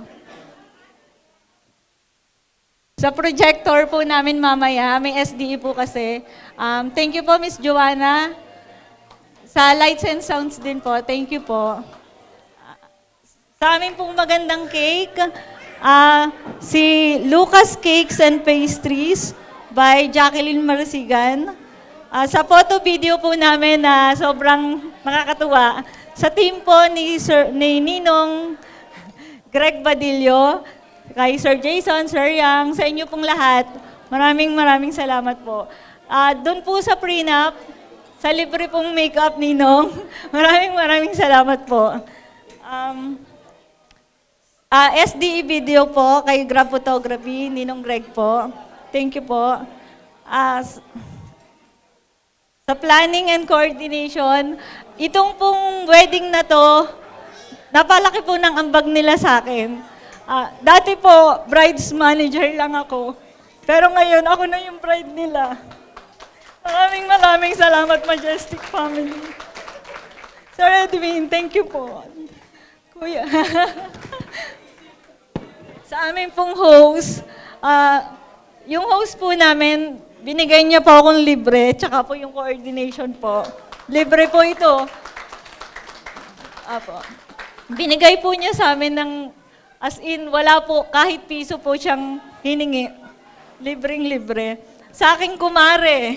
Sa projector po namin mamaya, may SDE po kasi. Thank you po, Miss Joanna. Sa lights and sounds din po, thank you po. Sa amin pong magandang cake, si Lucas Cakes and Pastries by Jacqueline Marasigan. Sa photo video po namin na sobrang nakakatuwa, sa team po ni Ninong Greg Badillo, kay Sir Jason, Sir Yang, sa inyo pong lahat, maraming salamat po. Doon po sa prenup, sa libre pong makeup Ninong, maraming salamat po. SDE video po, kay Grab Photography, Ninong Greg po. Thank you po. Sa planning and coordination, itong pong wedding na to, napalaki po ng ambag nila sa akin. Dati po, bride's manager lang ako. Pero ngayon, ako na yung bride nila. Maraming salamat, Majestic Family. Sir Edwin, thank you po. Kuya. Sa amin pong host, yung host po namin, binigay niya po akong libre, tsaka po yung coordination po. Libre po ito. Apo. Binigay po niya sa amin ng, as in, wala po, kahit piso po siyang hiningi. Libreng-libre. Sa aking kumare.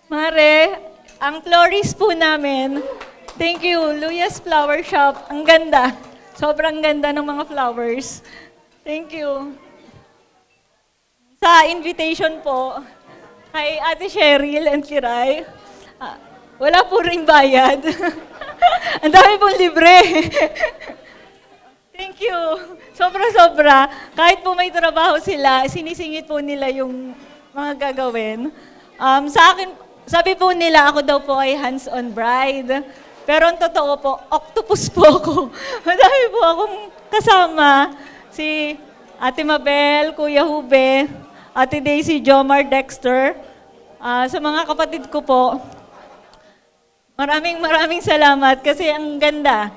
Mare, ang florist po namin, thank you, Luyas Flower Shop. Ang ganda. Sobrang ganda ng mga flowers. Thank you. Sa invitation po, kay Ate Cheryl and Kiray, wala po ring bayad. Ang dami pong libre. Thank you. Sobra-sobra. Kahit po may trabaho sila, sinisingit po nila yung mga gagawin. Sa akin, sabi po nila, ako daw po ay hands-on bride. Pero ang totoo po, octopus po ako. Madami po akong kasama. Si Ate Mabel, Kuya Hube, Ate Daisy, Jomar, Dexter. Sa mga kapatid ko po, maraming salamat kasi ang ganda.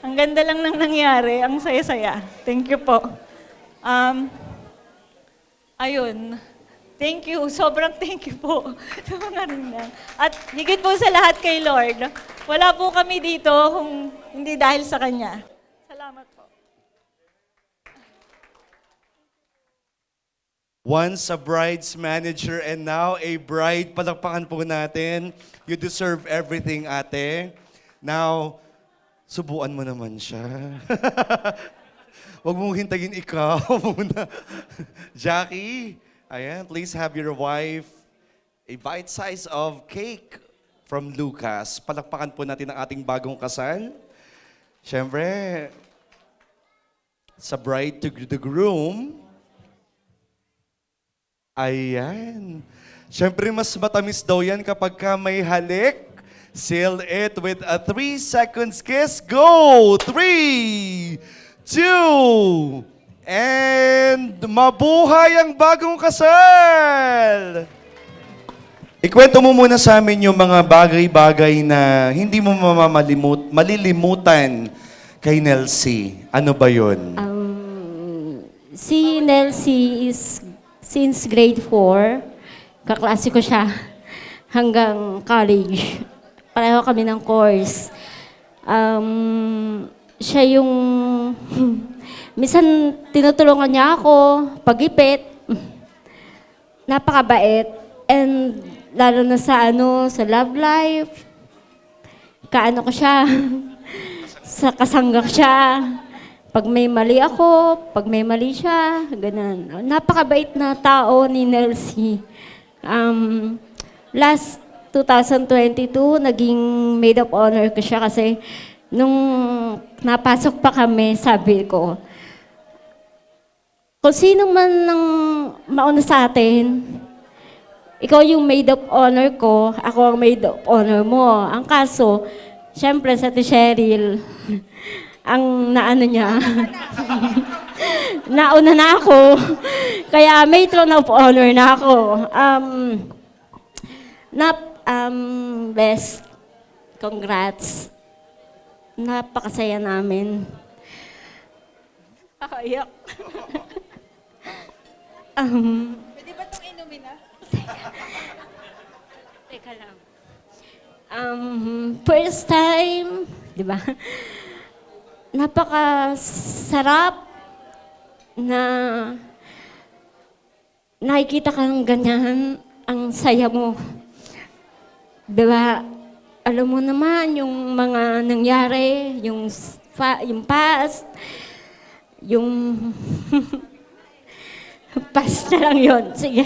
Ang ganda lang nang nangyari, ang saya-saya. Thank you po. Ayun. Thank you. Sobrang thank you po sa mga rinang. At higit po sa lahat kay Lord, wala po kami dito kung hindi dahil sa Kanya. Salamat po. Once a bride's manager and now a bride. Palakpakan po natin. You deserve everything, ate. Now, subuan mo naman siya. Huwag mong hintayin ikaw muna. Jackie, ayan, please have your wife a bite size of cake from Lucas. Palakpakan po natin ang ating bagong kasal. Siyempre, sa bride to the groom, ayan. Siyempre, mas matamis daw yan kapag ka may halik. Seal it with a 3 seconds kiss. Go! 3, 2, and mabuhay ang bagong kasal! Ikwento mo muna sa amin yung mga bagay-bagay na hindi mo malilimutan kay Nelsie. Ano ba yun? Si Nelsie is since grade 4, kaklase ko siya hanggang college. Pareho kami ng course. Siya yung minsan tinutulungan niya ako, pag-ipit. Napakabait. And lalo na sa sa love life. Kaano ko siya. Sa kasanggak siya. Pag may mali ako, pag may mali siya, ganun. Napakabait na tao ni Nelsie. Last 2022, naging maid of honor ko siya kasi nung napasok pa kami, sabi ko, kung sino man ang mauna sa atin, ikaw yung maid of honor ko, ako ang maid of honor mo. Ang kaso, syempre sa Ate Cheryl, ang naano niya, nauna na ako, kaya matron of honor na ako. Best, congrats. Napakasaya namin. Kakaiyak. Pwede ba itong inumin na? Teka lang. First time, di ba? Napakasarap na nakikita kang ganyan, ang saya mo. Di ba? Alam mo naman yung mga nangyari, yung past, yung past na lang yun. Sige.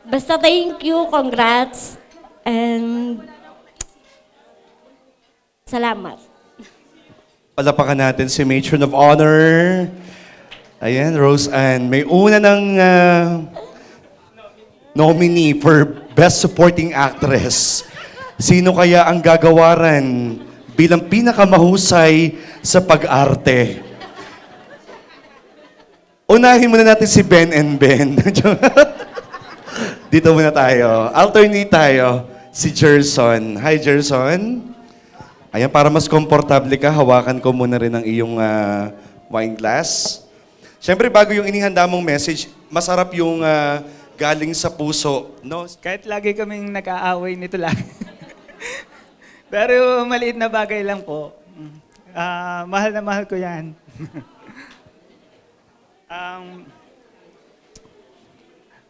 Basta thank you, congrats, and salamat. Palapakan natin si Matron of Honor. Ayan, Rose Ann. May una ng nominee for Best Supporting Actress. Sino kaya ang gagawaran bilang pinakamahusay sa pag-arte? Unahin muna natin si Ben and Ben. Dito muna tayo. Alternate tayo. Si Gerson. Hi, Gerson. Ayan, para mas komportable ka, hawakan ko muna rin ang iyong wine glass. Siyempre, bago yung inihanda mong message, masarap yung galing sa puso. No? Kahit lagi kaming nag-aaway nito lang. Pero maliit na bagay lang po. Mahal na mahal ko yan.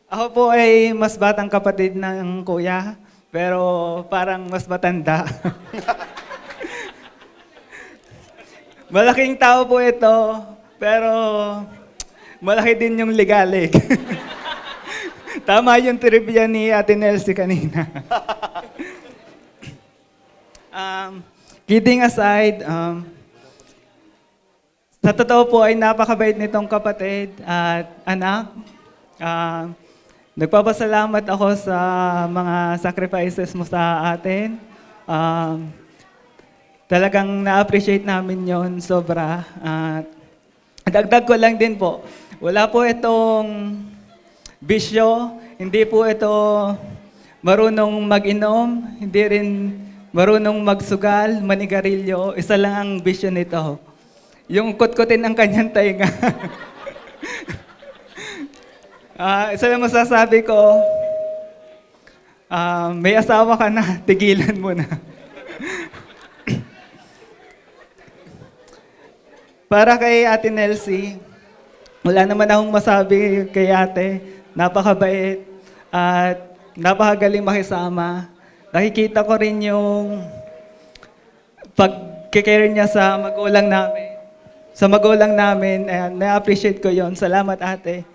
Ako po ay mas batang kapatid ng kuya, pero parang mas matanda. Malaking tao po ito, pero malaki din yung ligalig. Tama yung trivia ni Ate Nelsie kanina. Kidding aside, sa totoo po ay napakabait nitong kapatid at anak. Nagpapasalamat ako sa mga sacrifices mo sa atin. Talagang na-appreciate namin yon sobra. Dagdag ko lang din po, wala po itong bisyo, hindi po ito marunong mag-inom, hindi rin marunong magsugal, manigarilyo. Isa lang ang bisyo nito. Yung kutkutin ang kanyang tainga. Isa lang masasabi ko, may asawa ka na, tigilan mo na. Para kay Ate Nelsie, wala naman akong masabi kay ate. Napakabait at napakagaling makisama. Nakikita ko rin yung pag-care niya sa magulang namin. Sa magulang namin, na-appreciate ko yon. Salamat ate.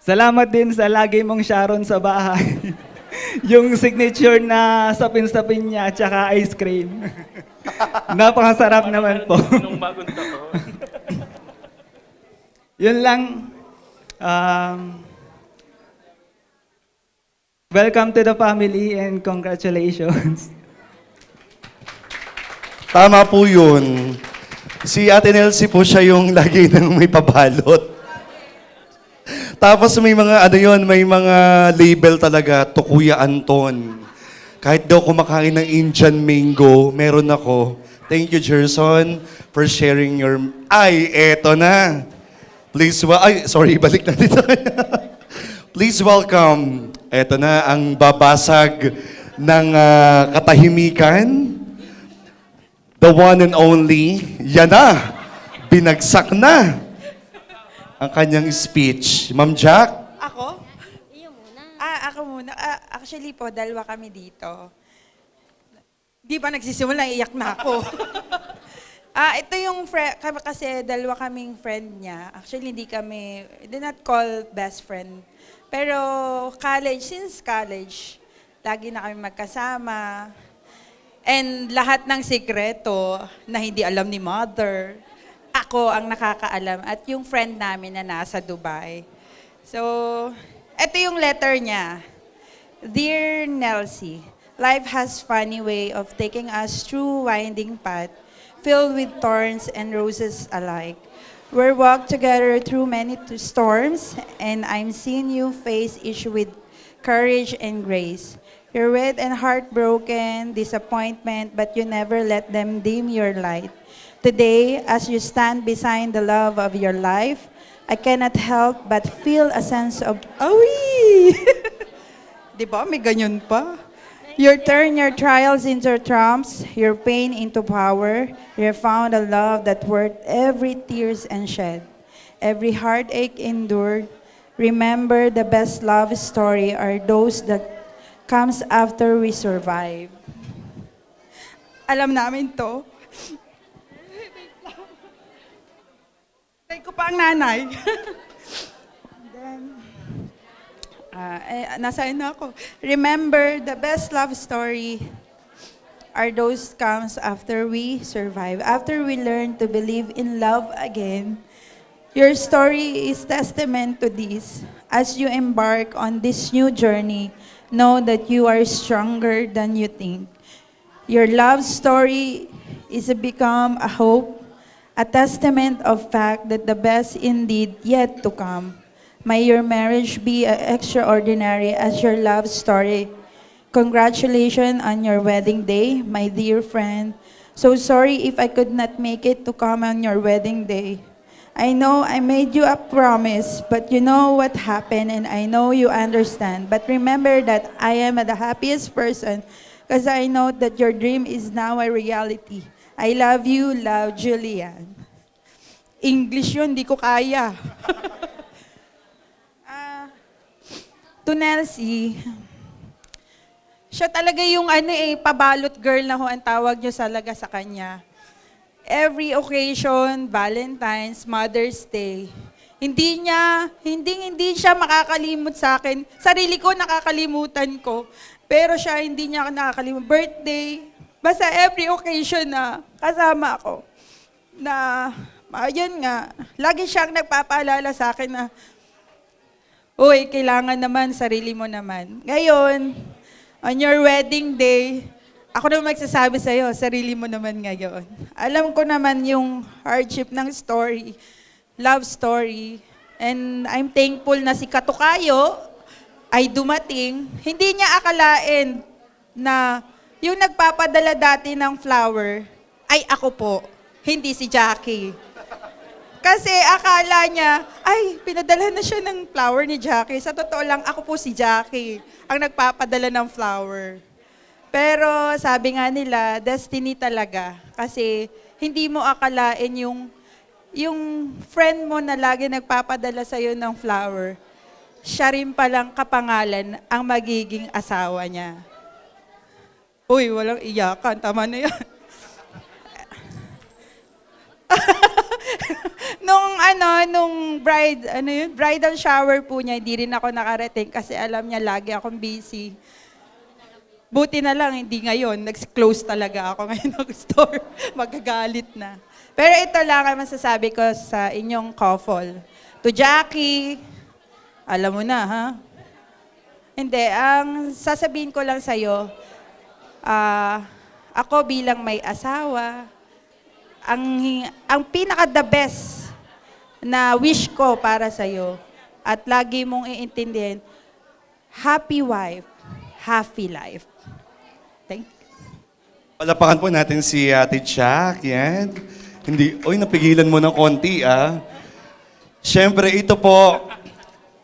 Salamat din sa lagi mong Sharon sa bahay. Yung signature na sapin-sapin niya at saka ice cream. Napakasarap naman po. Nung bagong taon. Yun lang. Welcome to the family and congratulations. Tama po yun. Si Ate Nelsie po siya yung lagi nang may pabalot. Tapos may mga may mga label talaga, to Kuya Anton. Kahit daw kumakain ng Indian mango, meron ako. Thank you, Gerson, for sharing your... Ay, eto na. Please, balik na dito. Please welcome. Eto na ang babasag ng katahimikan. The one and only, yan na. Binagsak na ang kanyang speech. Ma'am Jack? Ako? Ako muna. Actually po, dalawa kami dito. Di ba nagsisimula, iyak na ako. Ito yung kasi dalawa kaming friend niya. Actually, did not call best friend. Pero since college, lagi na kami magkasama. And lahat ng sikreto na hindi alam ni mother, ako ang nakakaalam at yung friend namin na nasa Dubai. So, ito yung letter niya. Dear Nelsie, life has funny way of taking us through winding path filled with thorns and roses alike. We walked together through many storms, and I'm seeing you face each with courage and grace. You're wet and heartbroken, disappointment, but you never let them dim your light. Today, as you stand beside the love of your life, I cannot help but feel a sense of, Di ba? May ganyan pa. You turn your trials into triumphs, your pain into power. You found a love that worth every tears and shed, every heartache endured. Remember, the best love story are those that comes after we survive. Alam namin to. Tay ko pa ang nanay. Then, nasaan na ako? Remember, the best love story are those comes after we survive, after we learn to believe in love again. Your story is testament to this. As you embark on this new journey, know that you are stronger than you think. Your love story is become a hope, a testament of fact that the best indeed yet to come. May your marriage be extraordinary as your love story. Congratulations on your wedding day, my dear friend. So sorry if I could not make it to come on your wedding day. I know I made you a promise, but you know what happened and I know you understand. But remember that I am the happiest person because I know that your dream is now a reality. I love you, love, Julian. English yun, di ko kaya. To Nelsie, siya talaga yung pabalot girl na ho ang tawag niyo talaga sa kanya. Every occasion, Valentine's, Mother's Day, hindi siya makakalimot sa akin. Sarili ko nakakalimutan ko, pero siya hindi niya nakakalimutan. Birthday, basta every occasion na kasama ako. Na, ayun nga, lagi siyang nagpapaalala sa akin na, uy, kailangan naman, sarili mo naman. Ngayon, on your wedding day, ako naman magsasabi sa'yo, sarili mo naman ngayon. Alam ko naman yung hardship ng story, love story, and I'm thankful na si Katukayo ay dumating. Hindi niya akalain na yung nagpapadala dati ng flower ay ako po, hindi si Jackie. Kasi akala niya, ay, pinadala na siya ng flower ni Jackie. Sa totoo lang, ako po si Jackie, ang nagpapadala ng flower. Pero sabi nga nila, destiny talaga. Kasi hindi mo akalain yung friend mo na lagi nagpapadala sa'yo ng flower, siya rin palang kapangalan ang magiging asawa niya. Uy, walang iyakan. Tama na yan. nung bridal shower po niya, hindi rin ako nakarating kasi alam niya lagi akong busy. Buti na lang, hindi ngayon. Nag-close talaga ako ngayon ng store. Magagalit na. Pero ito lang ang masasabi ko sa inyong couple. To Jackie, alam mo na, ha? Hindi, ang sasabihin ko lang sa'yo, ako bilang may asawa, ang pinaka-the best na wish ko para sa'yo at lagi mong iintindihin, happy wife, happy life. Thank you. Palapakan po natin si Ate Jack. Yan. Napigilan mo ng konti, ah. Siyempre, ito po,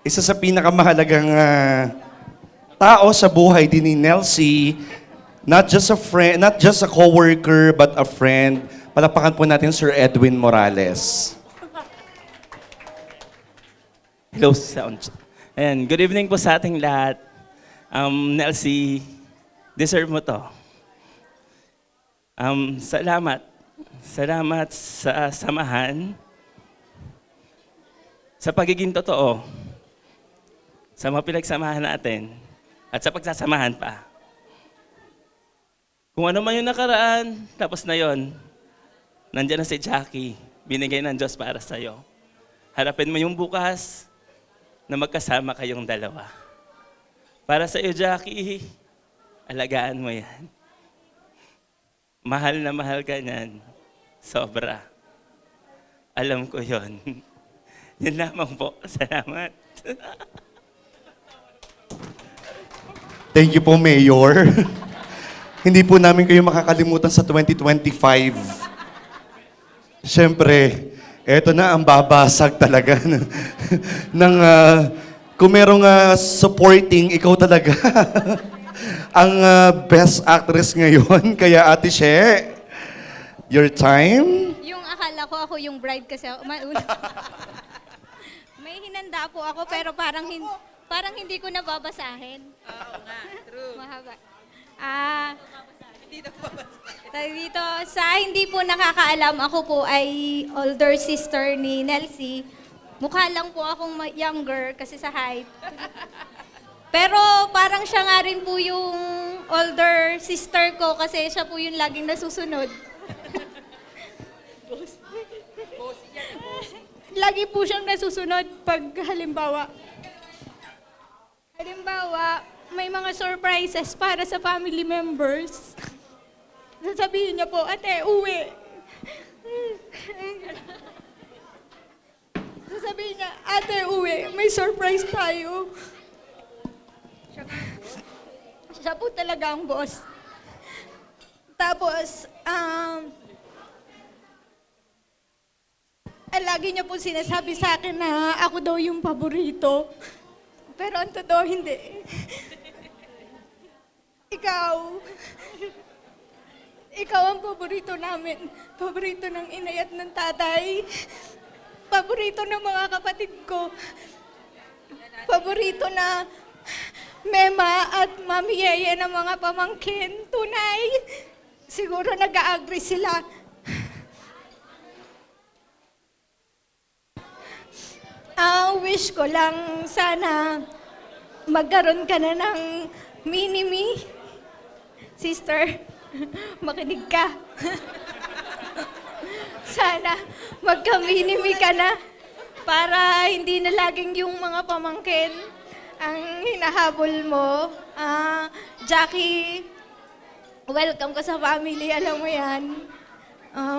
isa sa pinakamahalagang tao sa buhay din ni Nelsie. Not just a friend, not just a coworker, but a friend. Palapakan po natin Sir Edwin Morales. Hello, sound. And good evening po sa ating lahat. Nelsie, deserve mo to. Salamat. Salamat sa samahan, sa pagiging totoo, sa mga pinagsamahan natin, at sa pagsasamahan pa. Kung ano man yung nakaraan, tapos na yon. Nandiyan na si Jackie, binigay ng Diyos para sa'yo. Harapin mo yung bukas na magkasama kayong dalawa. Para sa iyo, Jackie, alagaan mo yan. Mahal na mahal ka niyan. Sobra. Alam ko yon. Yun lamang po. Salamat. Thank you po, Mayor. Hindi po namin kayo makakalimutan sa 2025. Siyempre, eto na ang babasag talaga ng kung merong supporting, ikaw talaga ang best actress ngayon. Kaya Ate She, your time? Yung akala ko ako yung bride kasi may hinanda po ako pero parang hindi ko nababasahin. Oo nga, true. Mahaba. Dito, sa hindi po nakakaalam, ako po ay older sister ni Nelsie. Mukha lang po akong younger kasi sa height. Pero parang siya nga rin po yung older sister ko kasi siya po yung laging nasusunod. Lagi po siyang nasusunod pag halimbawa, may mga surprises para sa family members. Sasabihin niya po, ate, uwi. surprise tayo. Siya po talaga ang boss. Tapos, lagi niya po sinasabi sa akin na ako daw yung paborito. Pero ang totoo, hindi. Ikaw ang paborito namin. Paborito ng inay at ng tatay. Paborito ng mga kapatid ko. Paborito na mema at mami yeye ng mga pamangkin. Tunay. Siguro nag-a-agree sila. Ang wish ko lang sana magkaroon ka na ng mini-me. Sister, makinig ka. Sana magka-mini-me ka na para hindi na laging yung mga pamangkin ang hinahabol mo. Jackie, welcome ka sa family, alam mo yan.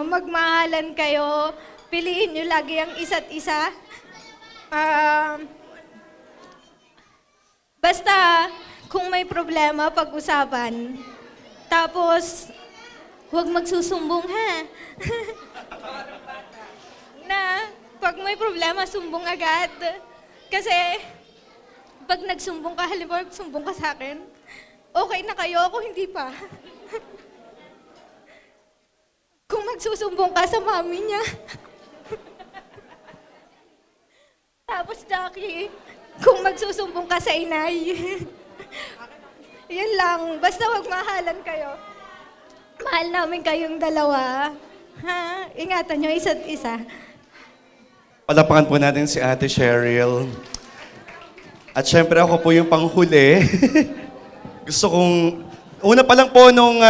Magmahalan kayo, piliin nyo lagi ang isa't isa. Basta, kung may problema, pag-usapan. Tapos, huwag magsusumbong, ha? Na, pag may problema, sumbong agad. Kasi, pag nagsumbong ka, halimbawa, sumbong ka sa akin, okay na kayo, ako hindi pa. Kung magsusumbong ka sa mami niya, tapos, Jackie, kung magsusumbong ka sa inay, yun lang. Basta wag mahalan kayo. Mahal namin kayong dalawa. Ha? Ingatan nyo isa't isa. Palapakan po natin si Ate Cheryl. At syempre ako po yung panghuli. Gusto kong... Una pa lang po nung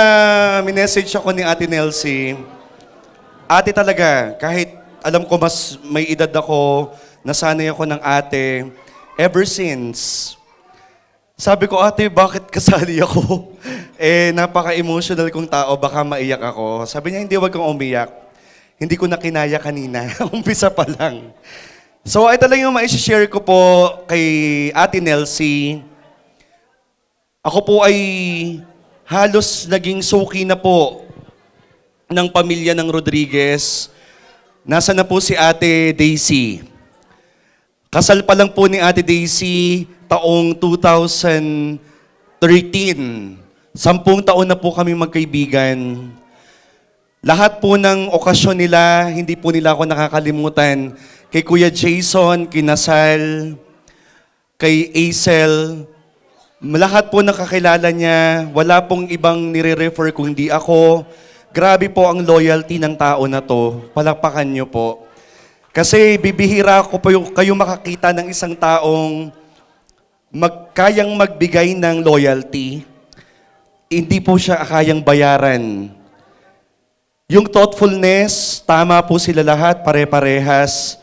minessage ako ni Ate Nelsie, ate talaga, kahit alam ko mas may edad ako, nasanay ako ng ate, ever since, sabi ko, ate, bakit kasali ako? Napaka-emotional kong tao, baka maiyak ako. Sabi niya, hindi, wag kang umiyak. Hindi ko na kinaya kanina. Umpisa pa lang. So, ito lang yung ma-share ko po kay Ate Nelsie. Ako po ay halos naging suki na po ng pamilya ng Rodriguez. Nasa na po si Ate Daisy. Kasal pa lang po ni Ate Daisy taong 2013. 10 taon na po kami magkaibigan. Lahat po ng okasyon nila, hindi po nila ako nakakalimutan. Kay Kuya Jason, kinasal, kay Acel, lahat po nakakilala niya. Wala pong ibang nire-refer kundi ako. Grabe po ang loyalty ng tao na to. Palakpakan niyo po. Kasi bibihira ko po kayo makakita ng isang taong kayang magbigay ng loyalty. Hindi po siya kayang bayaran. Yung thoughtfulness, tama po sila lahat, pare-parehas.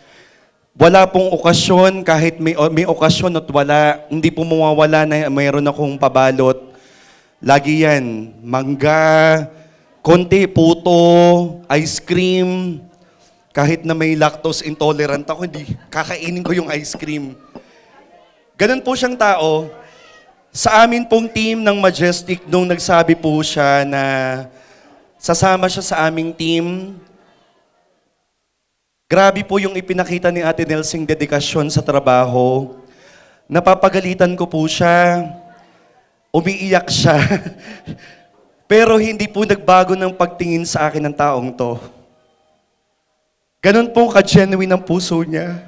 Wala pong okasyon, kahit may okasyon at wala, hindi po mawawala na mayroon akong pabalot. Lagi yan, mangga, konti, puto, ice cream. Kahit na may lactose intolerant ako, hindi kakainin ko yung ice cream. Ganun po siyang tao. Sa amin pong team ng Majestic, nung nagsabi po siya na sasama siya sa aming team, grabe po yung ipinakita ni Ate Nelsing dedikasyon sa trabaho. Napapagalitan ko po siya. Umiiyak siya. Pero hindi po nagbago ng pagtingin sa akin ng taong to. Ganun po ka-genuine ang puso niya.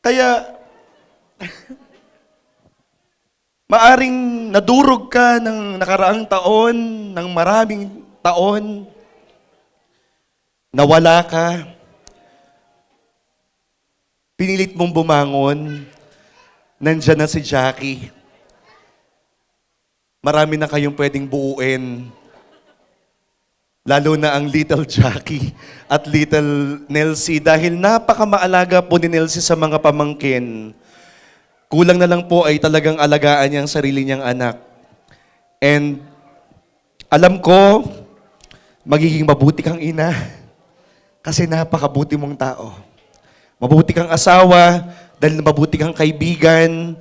Kaya, maaring nadurog ka ng nakaraang taon, ng maraming taon, nawala ka, pinilit mong bumangon, nandyan na si Jackie. Marami na kayong pwedeng buuin. Lalo na ang Little Jackie at Little Nelsie dahil napakamaalaga po ni Nelsie sa mga pamangkin. Kulang na lang po ay talagang alagaan niya ang sarili niyang anak. And alam ko, magiging mabuti kang ina. Kasi napakabuti mong tao. Mabuti kang asawa, dahil mabuti kang kaibigan,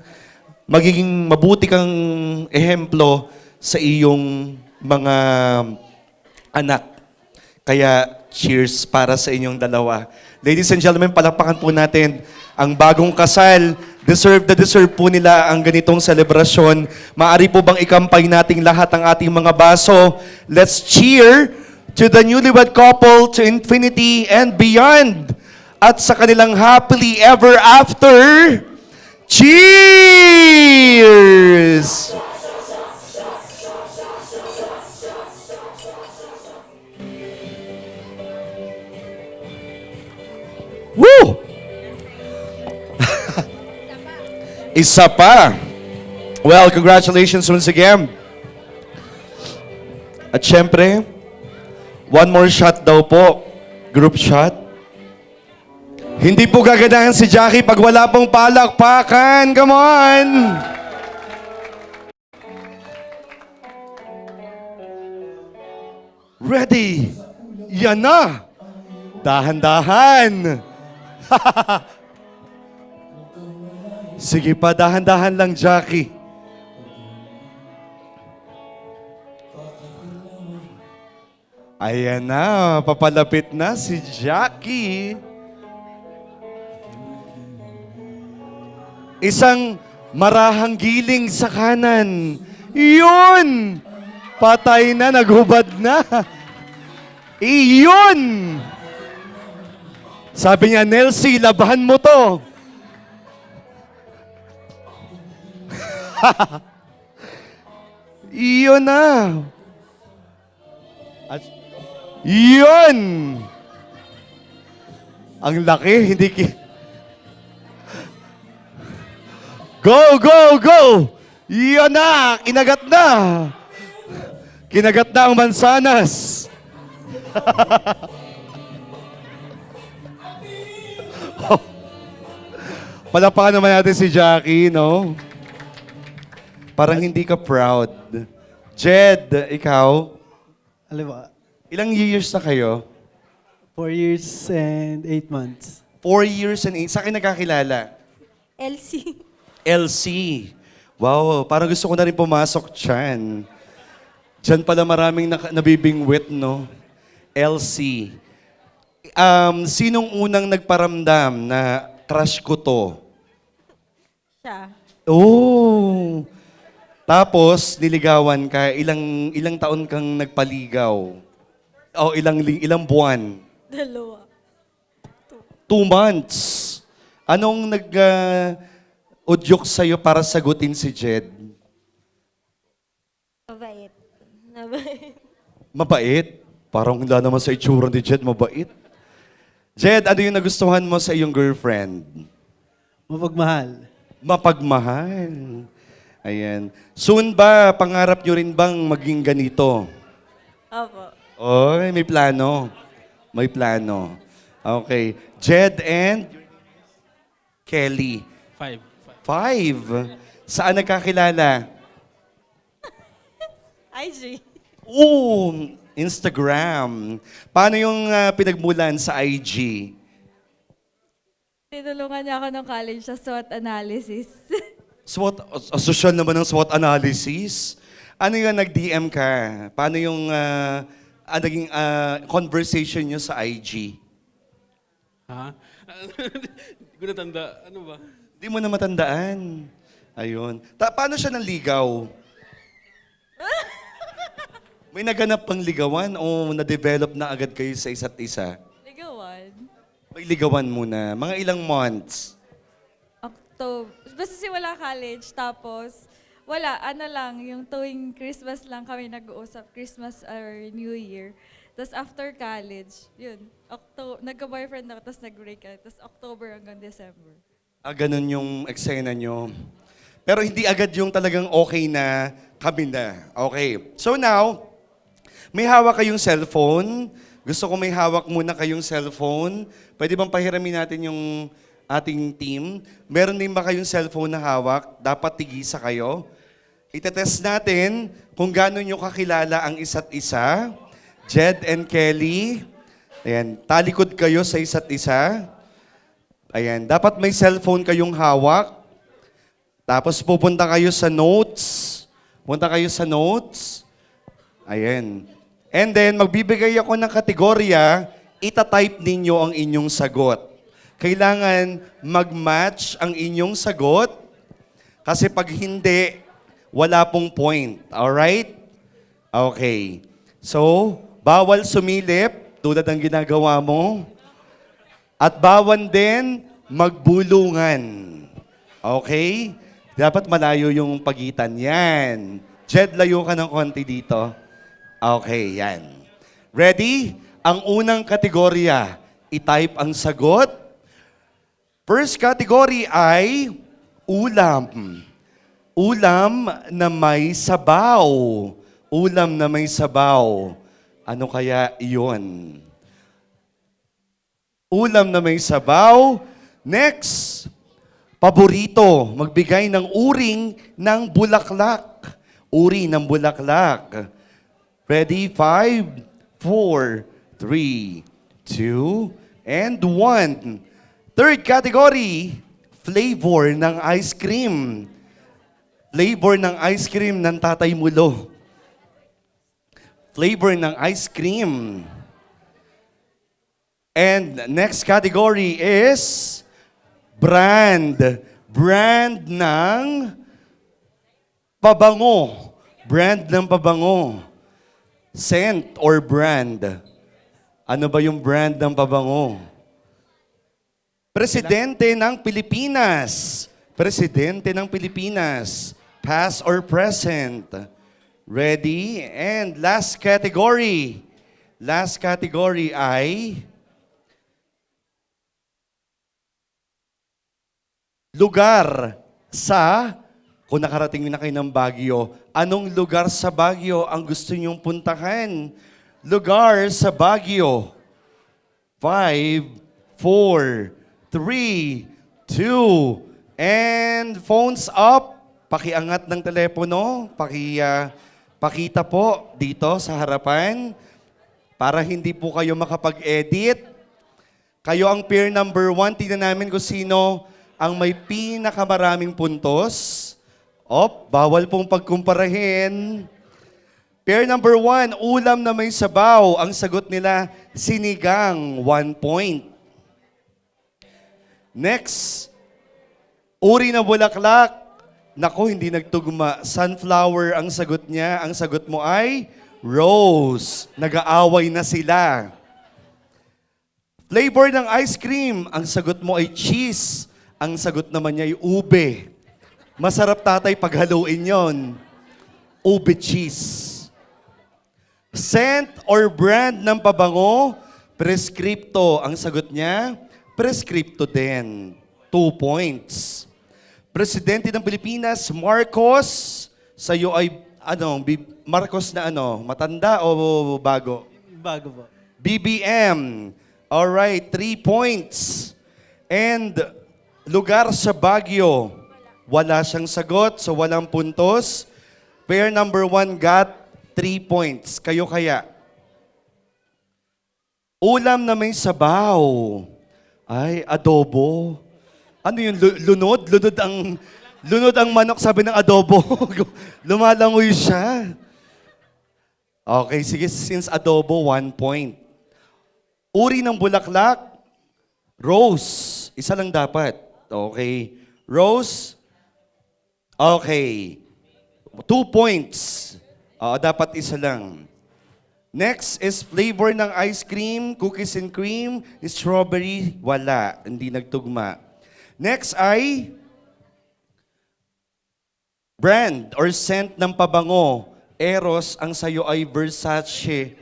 magiging mabuti kang ehemplo sa iyong mga anak. Kaya cheers para sa inyong dalawa. Ladies and gentlemen, palakpakan po natin ang bagong kasal. Deserve po nila ang ganitong selebrasyon. Maari po bang ikampay nating lahat ang ating mga baso? Let's cheer to the newlywed couple to infinity and beyond. At sa kanilang happily ever after, cheers! Woo! Isa pa. Well, congratulations once again. At syempre, one more shot daw po. Group shot. Hindi po gaganahan si Jackie pag wala pong palakpakan. Come on! Ready? Yan na! Dahan-dahan! Sige pa, dahan-dahan lang, Jackie. Ayan na, papalapit na si Jackie. Isang marahang giling sa kanan. Iyon! Patay na, naghubad na. Iyon! Sabi niya, Nelsie, labahan mo to. Iyon na. At iyon! Ang laki, hindi Go, go, go! Iyon na! Kinagat na! Kinagat na ang mansanas. Palapakan naman natin si Jackie, no? Parang hindi ka proud. Jed, ikaw? Alam ba? Ilang years na kayo? 4 years and 8 months. 4 years and 8. Sa akin nagkakilala? Elsie. LC. Wow, parang gusto ko na rin pumasok dyan. Dyan pala maraming nabibingwit, no? LC. Sinong unang nagparamdam na crush ko to? Siya. Oh! Tapos, niligawan ka. Ilang taon kang nagpaligaw? O ilang buwan? 2. 2 months. Anong udyok sa'yo para sagutin si Jed? Mabait. Mabait? Parang wala naman sa itsura ni Jed, mabait. Jed, ano yung nagustuhan mo sa iyong girlfriend? Mapagmahal. Mapagmahal. Ayan. Soon ba, pangarap nyo rin bang maging ganito? Opo. Oy, may plano. May plano. Okay. Jed and Kelly. 5. 5. Saan nagkakilala? IG. Instagram. Paano yung pinagmulan sa IG? Tinulungan niya ako ng college sa SWOT analysis. SWOT, social naman ng SWOT analysis. Ano yung nag-DM ka? Paano yung naging conversation nyo sa IG? Ha? Hindi ko natanda. Ano ba? Hindi mo na matandaan. Ayun. Paano siya nanligaw? May naganap pang ligawan o na-develop na agad kayo sa isa't isa? Ligawan. May ligawan muna. Mga ilang months? October. Basta simula college, tapos wala, yung tuwing Christmas lang kami nag-uusap, Christmas or New Year. Tapos after college, yun, nagka-boyfriend ako, tapos nag-break out. Tapos October hanggang December. Ganun yung eksena nyo. Pero hindi agad yung talagang okay na kami na. Okay. So now, may hawak kayong cellphone. Gusto ko may hawak muna kayong cellphone. Pwede bang pahiramin natin yung ating team? Meron din ba kayong cellphone na hawak? Dapat tigisa kayo. Itetest natin kung gaano nyo kakilala ang isa't isa. Jed and Kelly. Ayan, talikod kayo sa isa't isa. Ayan, dapat may cellphone kayong hawak. Tapos pupunta kayo sa notes. Punta kayo sa notes. Ayan. And then, magbibigay ako ng kategorya, itatype ninyo ang inyong sagot. Kailangan mag-match ang inyong sagot kasi pag hindi, wala pong point. Alright? Okay. So, bawal sumilip tulad ng ginagawa mo. At bawal din magbulungan. Okay? Dapat malayo yung pagitan. Yan. Jed, layo ka ng konti dito. Okay, yan. Ready? Ang unang kategorya, itype ang sagot. First category ay ulam. Ulam na may sabaw. Ulam na may sabaw. Ano kaya iyon? Ulam na may sabaw. Next, paborito. Magbigay ng uring ng bulaklak. Uri ng bulaklak. Ready? 5, 4, 3, 2, and 1. Third category, flavor ng ice cream. Flavor ng ice cream ng Tatay Mulo. Flavor ng ice cream. And next category is brand. Brand ng pabango. Brand ng pabango. Scent or brand. Ano ba yung brand ng pabango? Presidente ng Pilipinas. Presidente ng Pilipinas. Past or present. Ready? And last category. Last category ay lugar sa, kung nakarating na kayo ng Baguio, anong lugar sa Baguio ang gusto nyong puntahan? Lugar sa Baguio. 5, 4, 3, 2, and phones up. Pakiangat ng telepono. Pakita po dito sa harapan para hindi po kayo makapag-edit. Kayo ang pair number 1. Tingnan namin kung sino ang may pinakamaraming puntos. Bawal pong pagkumparahin. Pair number 1, ulam na may sabaw. Ang sagot nila, sinigang, 1 point. Next, uri na bulaklak. Naku, hindi nagtugma. Sunflower ang sagot niya. Ang sagot mo ay rose. Nag-aaway na sila. Flavor ng ice cream. Ang sagot mo ay cheese. Ang sagot naman niya ay ube. Masarap tatay paghaluin yon. Ube cheese. Scent or brand ng pabango, prescripto. Ang sagot niya, prescripto din. 2 points. Presidente ng Pilipinas, Marcos. Sa'yo ay, Marcos na matanda o bago? Bago po. BBM. Alright, 3 points. And lugar sa Baguio. Wala siyang sagot, so walang puntos. Pair number 1 got 3 points. Kayo kaya? Ulam na may sabaw. Ay, adobo. Ano yun? Lunod? Lunod ang manok, sabi ng adobo. Lumalangoy siya. Okay, sige. Since adobo, 1 point. Uri ng bulaklak, rose. Isa lang dapat. Okay. Rose. Okay. 2 points. Dapat isa lang. Next is flavor ng ice cream, cookies and cream, strawberry, wala. Hindi nagtugma. Next ay brand or scent ng pabango. Eros, ang sayo ay Versace.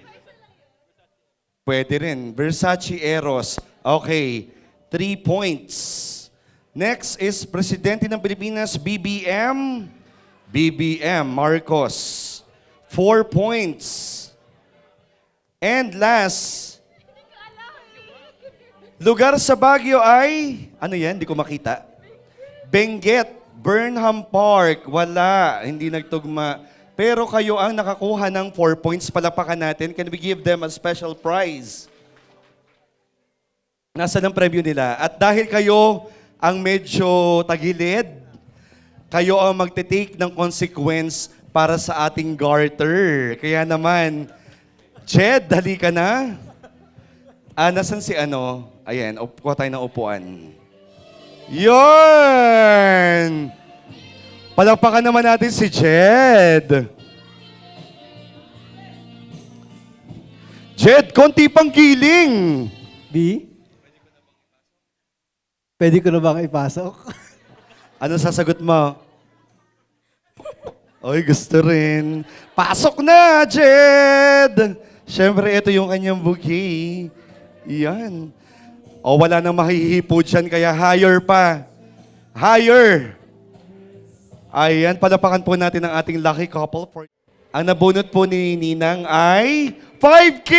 Pwede rin. Versace Eros. Okay. 3 points. Next is Presidente ng Pilipinas, BBM. BBM, Marcos. 4 points. And last, lugar sa Baguio ay, ano yan? Hindi ko makita. Benguet, Burnham Park. Wala, hindi nagtugma. Pero kayo ang nakakuha ng 4 points. Palapakan natin. Can we give them a special prize? Nasaan ang premyo nila? At dahil kayo ang medyo tagilid, kayo ang magte-take ng consequence para sa ating garter. Kaya naman, Jed, dali ka na. Nasan si ano? Ayan, kuha tayo ng upuan. Yun! Palakpakan naman natin si Jed. Jed, konti pang giling. B? Pwede ko na bang ipasok? Ano sasagot mo? Oy, gusto rin. Pasok na, Jed! Siyempre, ito yung kanyang bouquet. Yan. O, wala nang mahihipo dyan, kaya higher pa. Higher! Ayan, palapakan po natin ang ating lucky couple. Ang nabunot po ni Ninang ay 5K!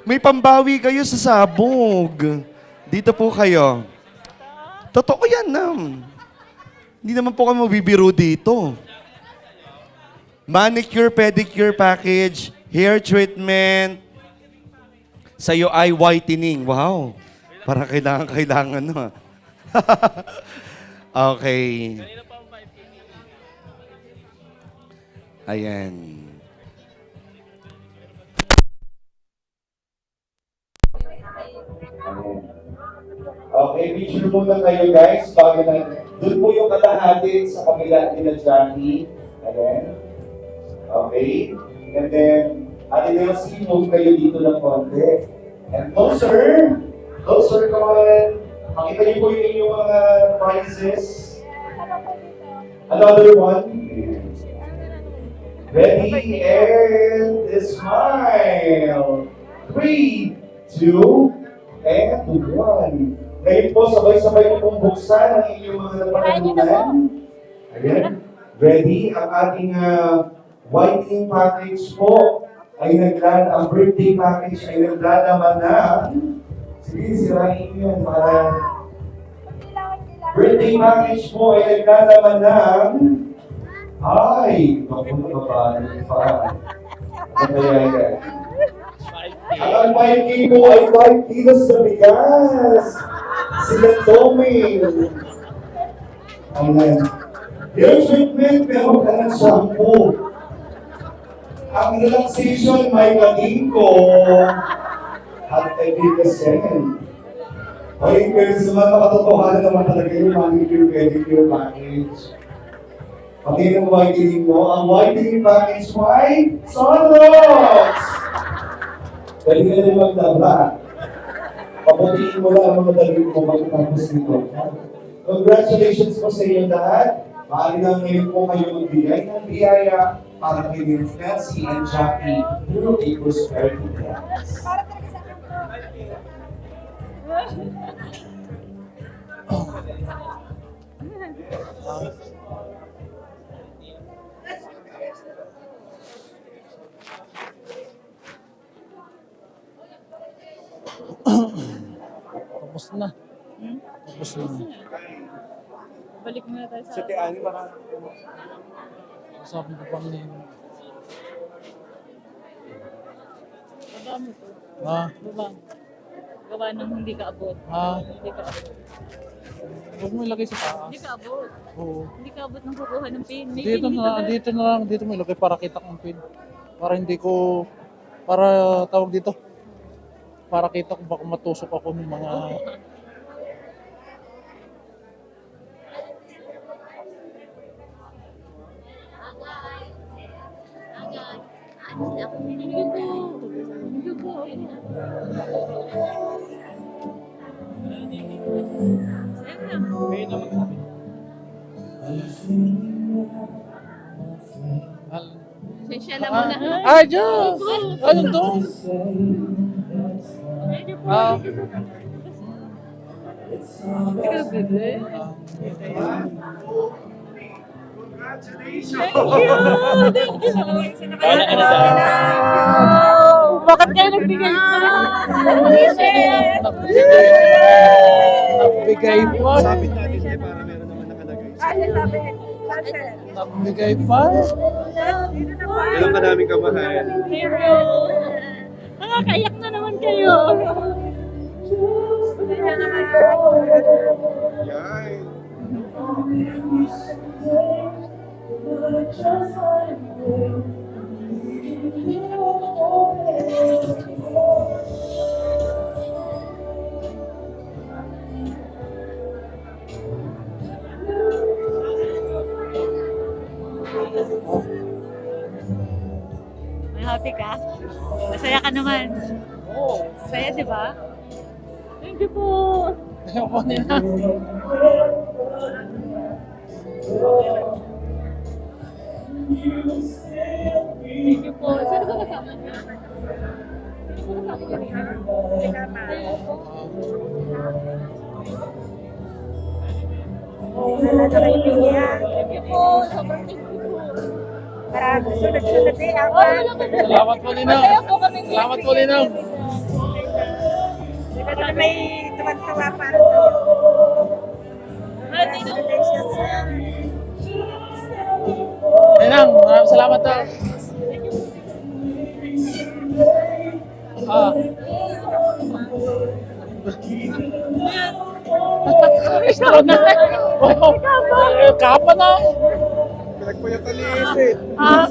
May pambawi kayo sa sabog. Dito po kayo. Totoo yan, Nam. Hindi naman po kami mabibiro dito. Manicure, pedicure package, hair treatment, sa'yo ay whitening. Wow. Para kailangan, no? Okay. Ayan. Okay, picture muna kayo guys. Bago na, doon po yung katahatin sa kabila nila Jackie. Ayan. Okay. And then, Ate Nelsie, move kayo dito ng konti. And closer. Closer, come on. Makita niyo po yung inyong mga prizes. Another one. Ready and smile. 3, 2, and 1. Ngayon po, sabay-sabay niyo pong buksan ang inyong mga napakalunan. Again, ready? Ang ating whitening package po ay ang birthday package ay naglalaman na. Sige, sirain niyo yan para... Birthday package po ay naglalaman ng... Ay, naku, nababahan pa. Ano kaya yan? Ang 5K po ay 5 kilos na bigas. Sila Tommy. Ayan. Hair treatment, meron ka ng shampoo. Ang relaxation, may kalinko. At every ay, pero sa mga makatotohanan naman talaga yung manicure, pedicure package. Pati ng whitening mo, ang whitening package mo ay Sunrocks! Pwede ka na magdaba. Paputiin mo lang ang mga dalit mo pagkatapos nito. Congratulations po sa iyo lahat. Maaari na ngayon po kayo magbigay ng biyaya para kay Nancy and Jackie through a prosperity dance. Tapos na. Tapos na. Balik muna tayo Sa Tiani, baka... Sabi ko pang name. Madami to. Ha? Diba? Gawa ng hindi ka abot. Ha? Hindi ka abot. Huwag mo ilagay sa taas. Hindi ka abot. Oo. Hindi ka abot ng kukuha ng pin. May Dito pin na, dito na lang, dito mo ilagay para kita kong pin. Para hindi ko, para tawag dito. Para kita ko baka matusok ako ng mga... Sensya na muna. Ah, Diyos! Ano to? Bakit kayo nagbigay Nagbigay pa. Sabit natin din para meron naman nakalagay. Nagbigay pa. Ganun kadaming kamahal. Nakakaiyak na naman kayo. May happy ka? Masaya ka naman. Oo. Masaya, di ba? Thank you po. Ayoko nila. Thank you po. Sino ba kasama niyo? Sino ba kasama niyo? Thank you po. Sobrang thank you po. Sunod-sunod din ako. Salamat po, Ninang. Masaya po kami. Salamat po, Ninang. May tuwan-tuwa para sa iyo. Ninang, maraming salamat daw. Ikaw na. Kapa na. Pinagpuyatan ni Isid.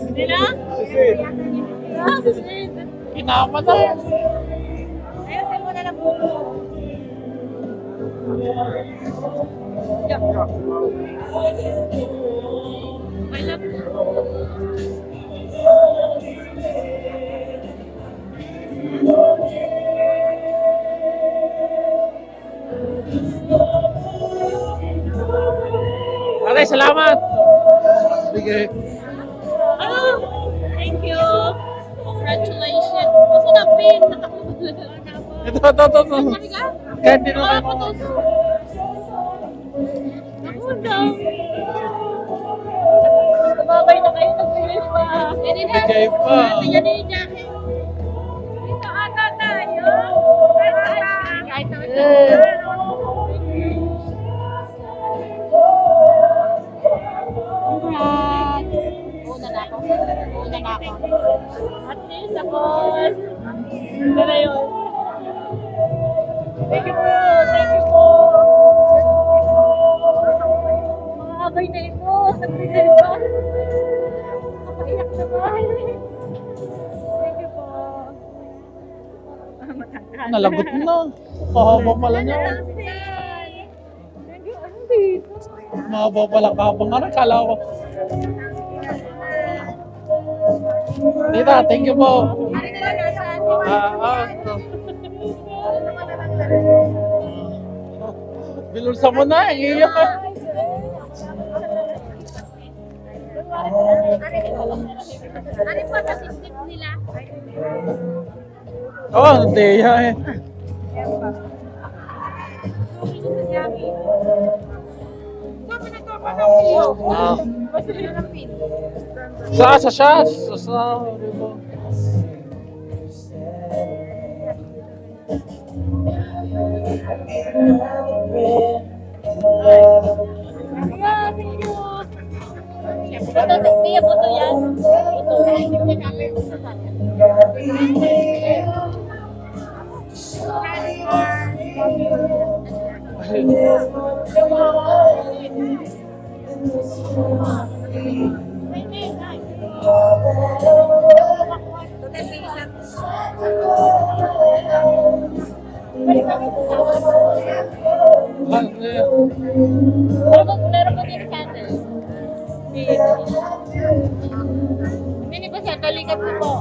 Hindi na? Isid. Kinapa na. Ayun, mo na lang po. May love. Aray, salamat. Sige. Thank you. Congratulations. Kasi na-pin. Ito. Kahit din naman ako. Ako daw. Sababay na kayo nag-finish pa. Bigay pa. Tingnan niyo yung jacket. Dito ata tayo. Kahit na Una na ako. At least ako. Ito na yun. Thank you po. Thank you po. Mga abay na ito. Nagbigay pa. Nakaiyak naman. Thank you po. Matanggal. Nalagot mo na. Pahaba pala niya. Thank you. Hindi. Mahaba pala kapang ano. Kala ko. Tita, thank you po. Binulsa mo na. Iiyak ka. Ano pa sa sisip nila? Oo, hindi eh. Sa siya. Meron po din candle. Hindi ba siya? Kalikat ko po.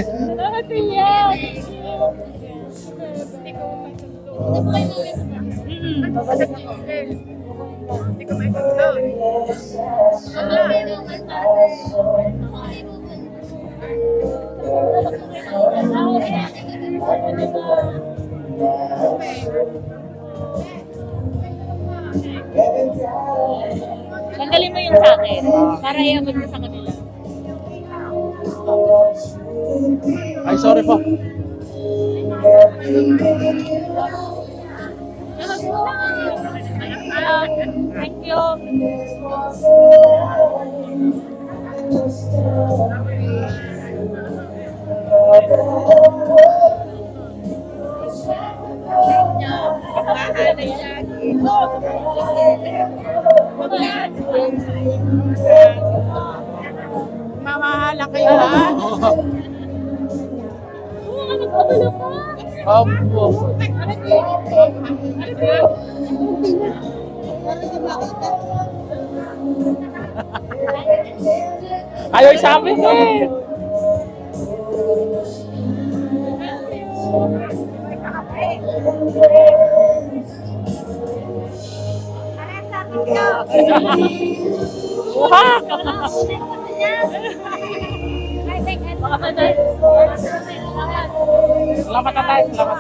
Salamat Tia. Hindi ko may doon. Tanggalin mo yung sa akin para iabot ko sa kanila. Ay, sorry po. Thank you. Mamahala kayo, ha? Opo. Ayaw sa amin eh. Selamat tatay, selamat.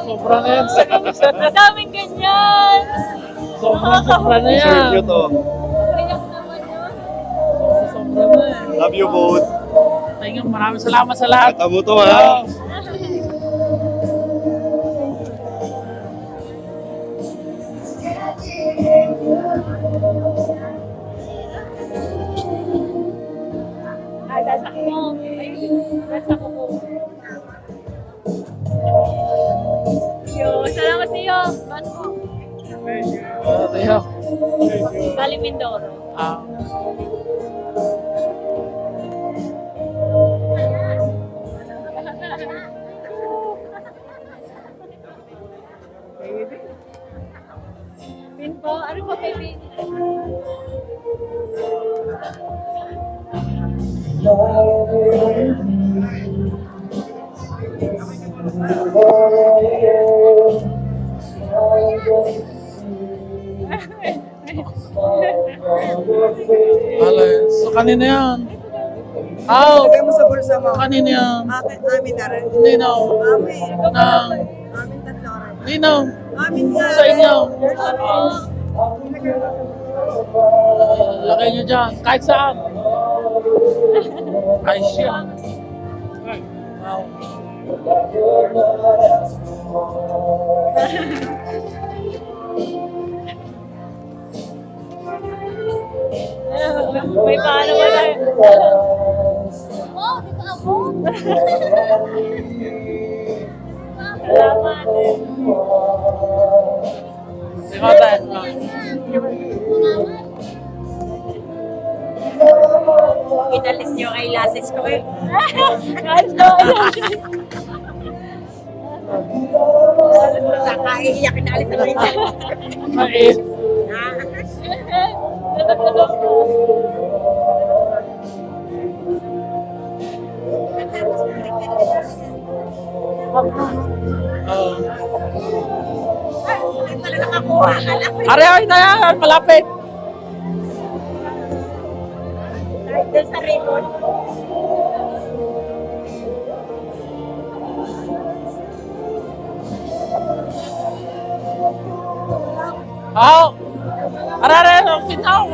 Sobra na yan. Ang daming ganyan. Sobra na yan. Serve nyo to. Sobra na yan. Love you both. Tayo, maraming salamat sa lahat. Kata mo to, ha? Salamat sa'yo. Tayo. Galing Mindoro. Pin po, ano po kay Pin? So kanina yan. Aw! Lagay mo sa bulsa mo. Kanina yan. Amin na rin. Ninaw. Amin. Amin tatlo rin. Ninaw. Amin nga Sa rin. inyo. Lagay nyo dyan. Kahit saan. Ay, shit. Wow. May paano ba tayo? Oh, dito ako. Salamat. Sige tayo. Inalis niyo kay lasis ko eh. Saka iiyak na alis ako rin. Mais. Aray, na yan. Malapit. Doon sa Raymond. Oh. Aray, kinaw.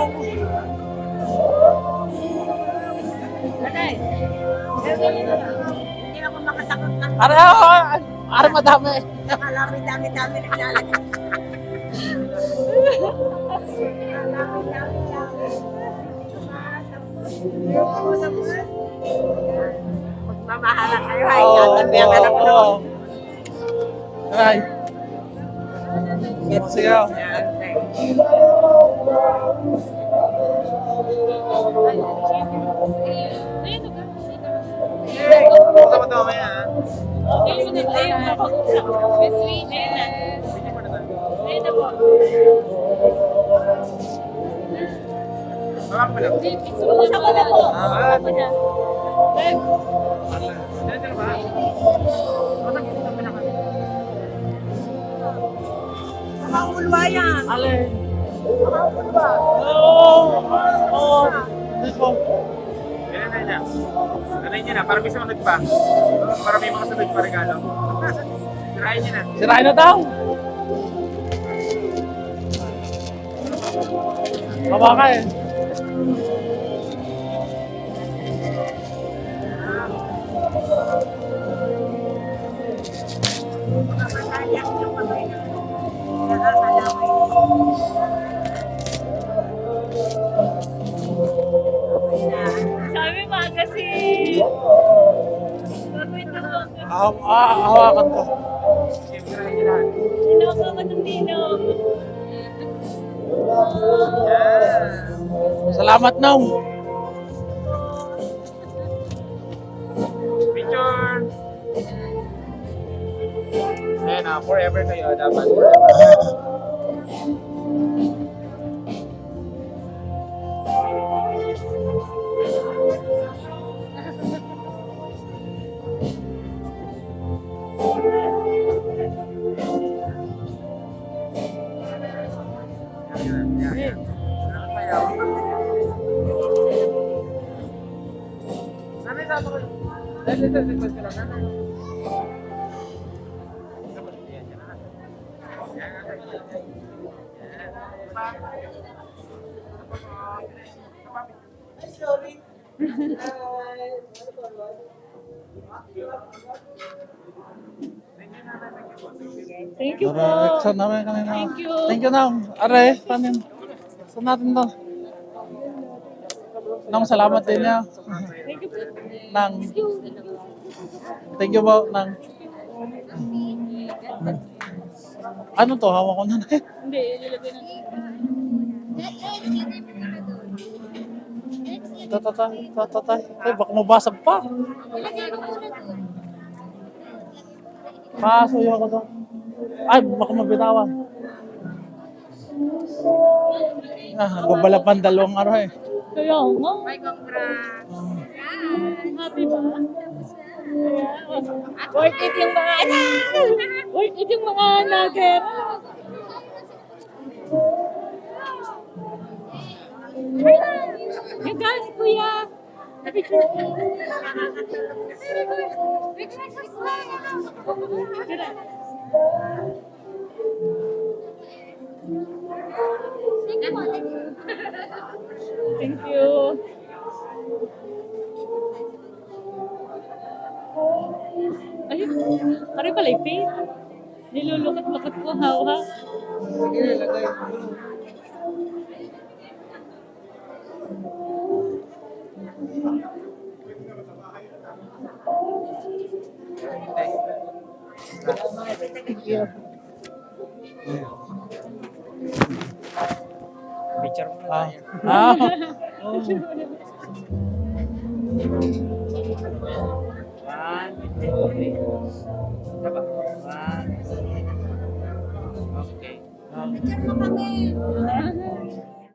Hindi ako makatakot na. Aray, madami. Dami, dami naglalagay. Magmamahala kayo, ay katabi ang anak ko. Aray. Sige. Makakulwa yan. Alin? Makakulwa. This one. Sirain niyo na, para may sumunod pa. Para may mga sunod pa regalo. Sirain niyo na. Sirain na daw. Baba ka eh. Hawakan ko. Sinama ka ng ninong. Salamat, Nong. Picture! Ayan na, forever kayo. Dapat forever. Nanay, sama kayo. Nanay. Thank you po. Saan namin kanina? Thank you. Thank you, Nong. Are, saan yun? Saan natin to? Nong, salamat din niya. Thank you po. Nang. Thank you po, Nang. Ano to? Hawak ko na na eh. Hindi, ilalagay natin. Tatay. Ay, baka mabasag pa. Pasuyo ako to. Ay, baka mabitawan. Babalapan dalawang araw eh. Kaya nga. May congrats. Happy ba? Worth it yung mga worth it yung mga nugget. You guys, kuya. Picture. Thank you. Ay, pare pala ipin. Nilulukot-lukot ko hawa. Sige, lagay. Thank you. Picture mo na tayo. One, two, three. Diba? One, two, three. Okay. Picture mo kami.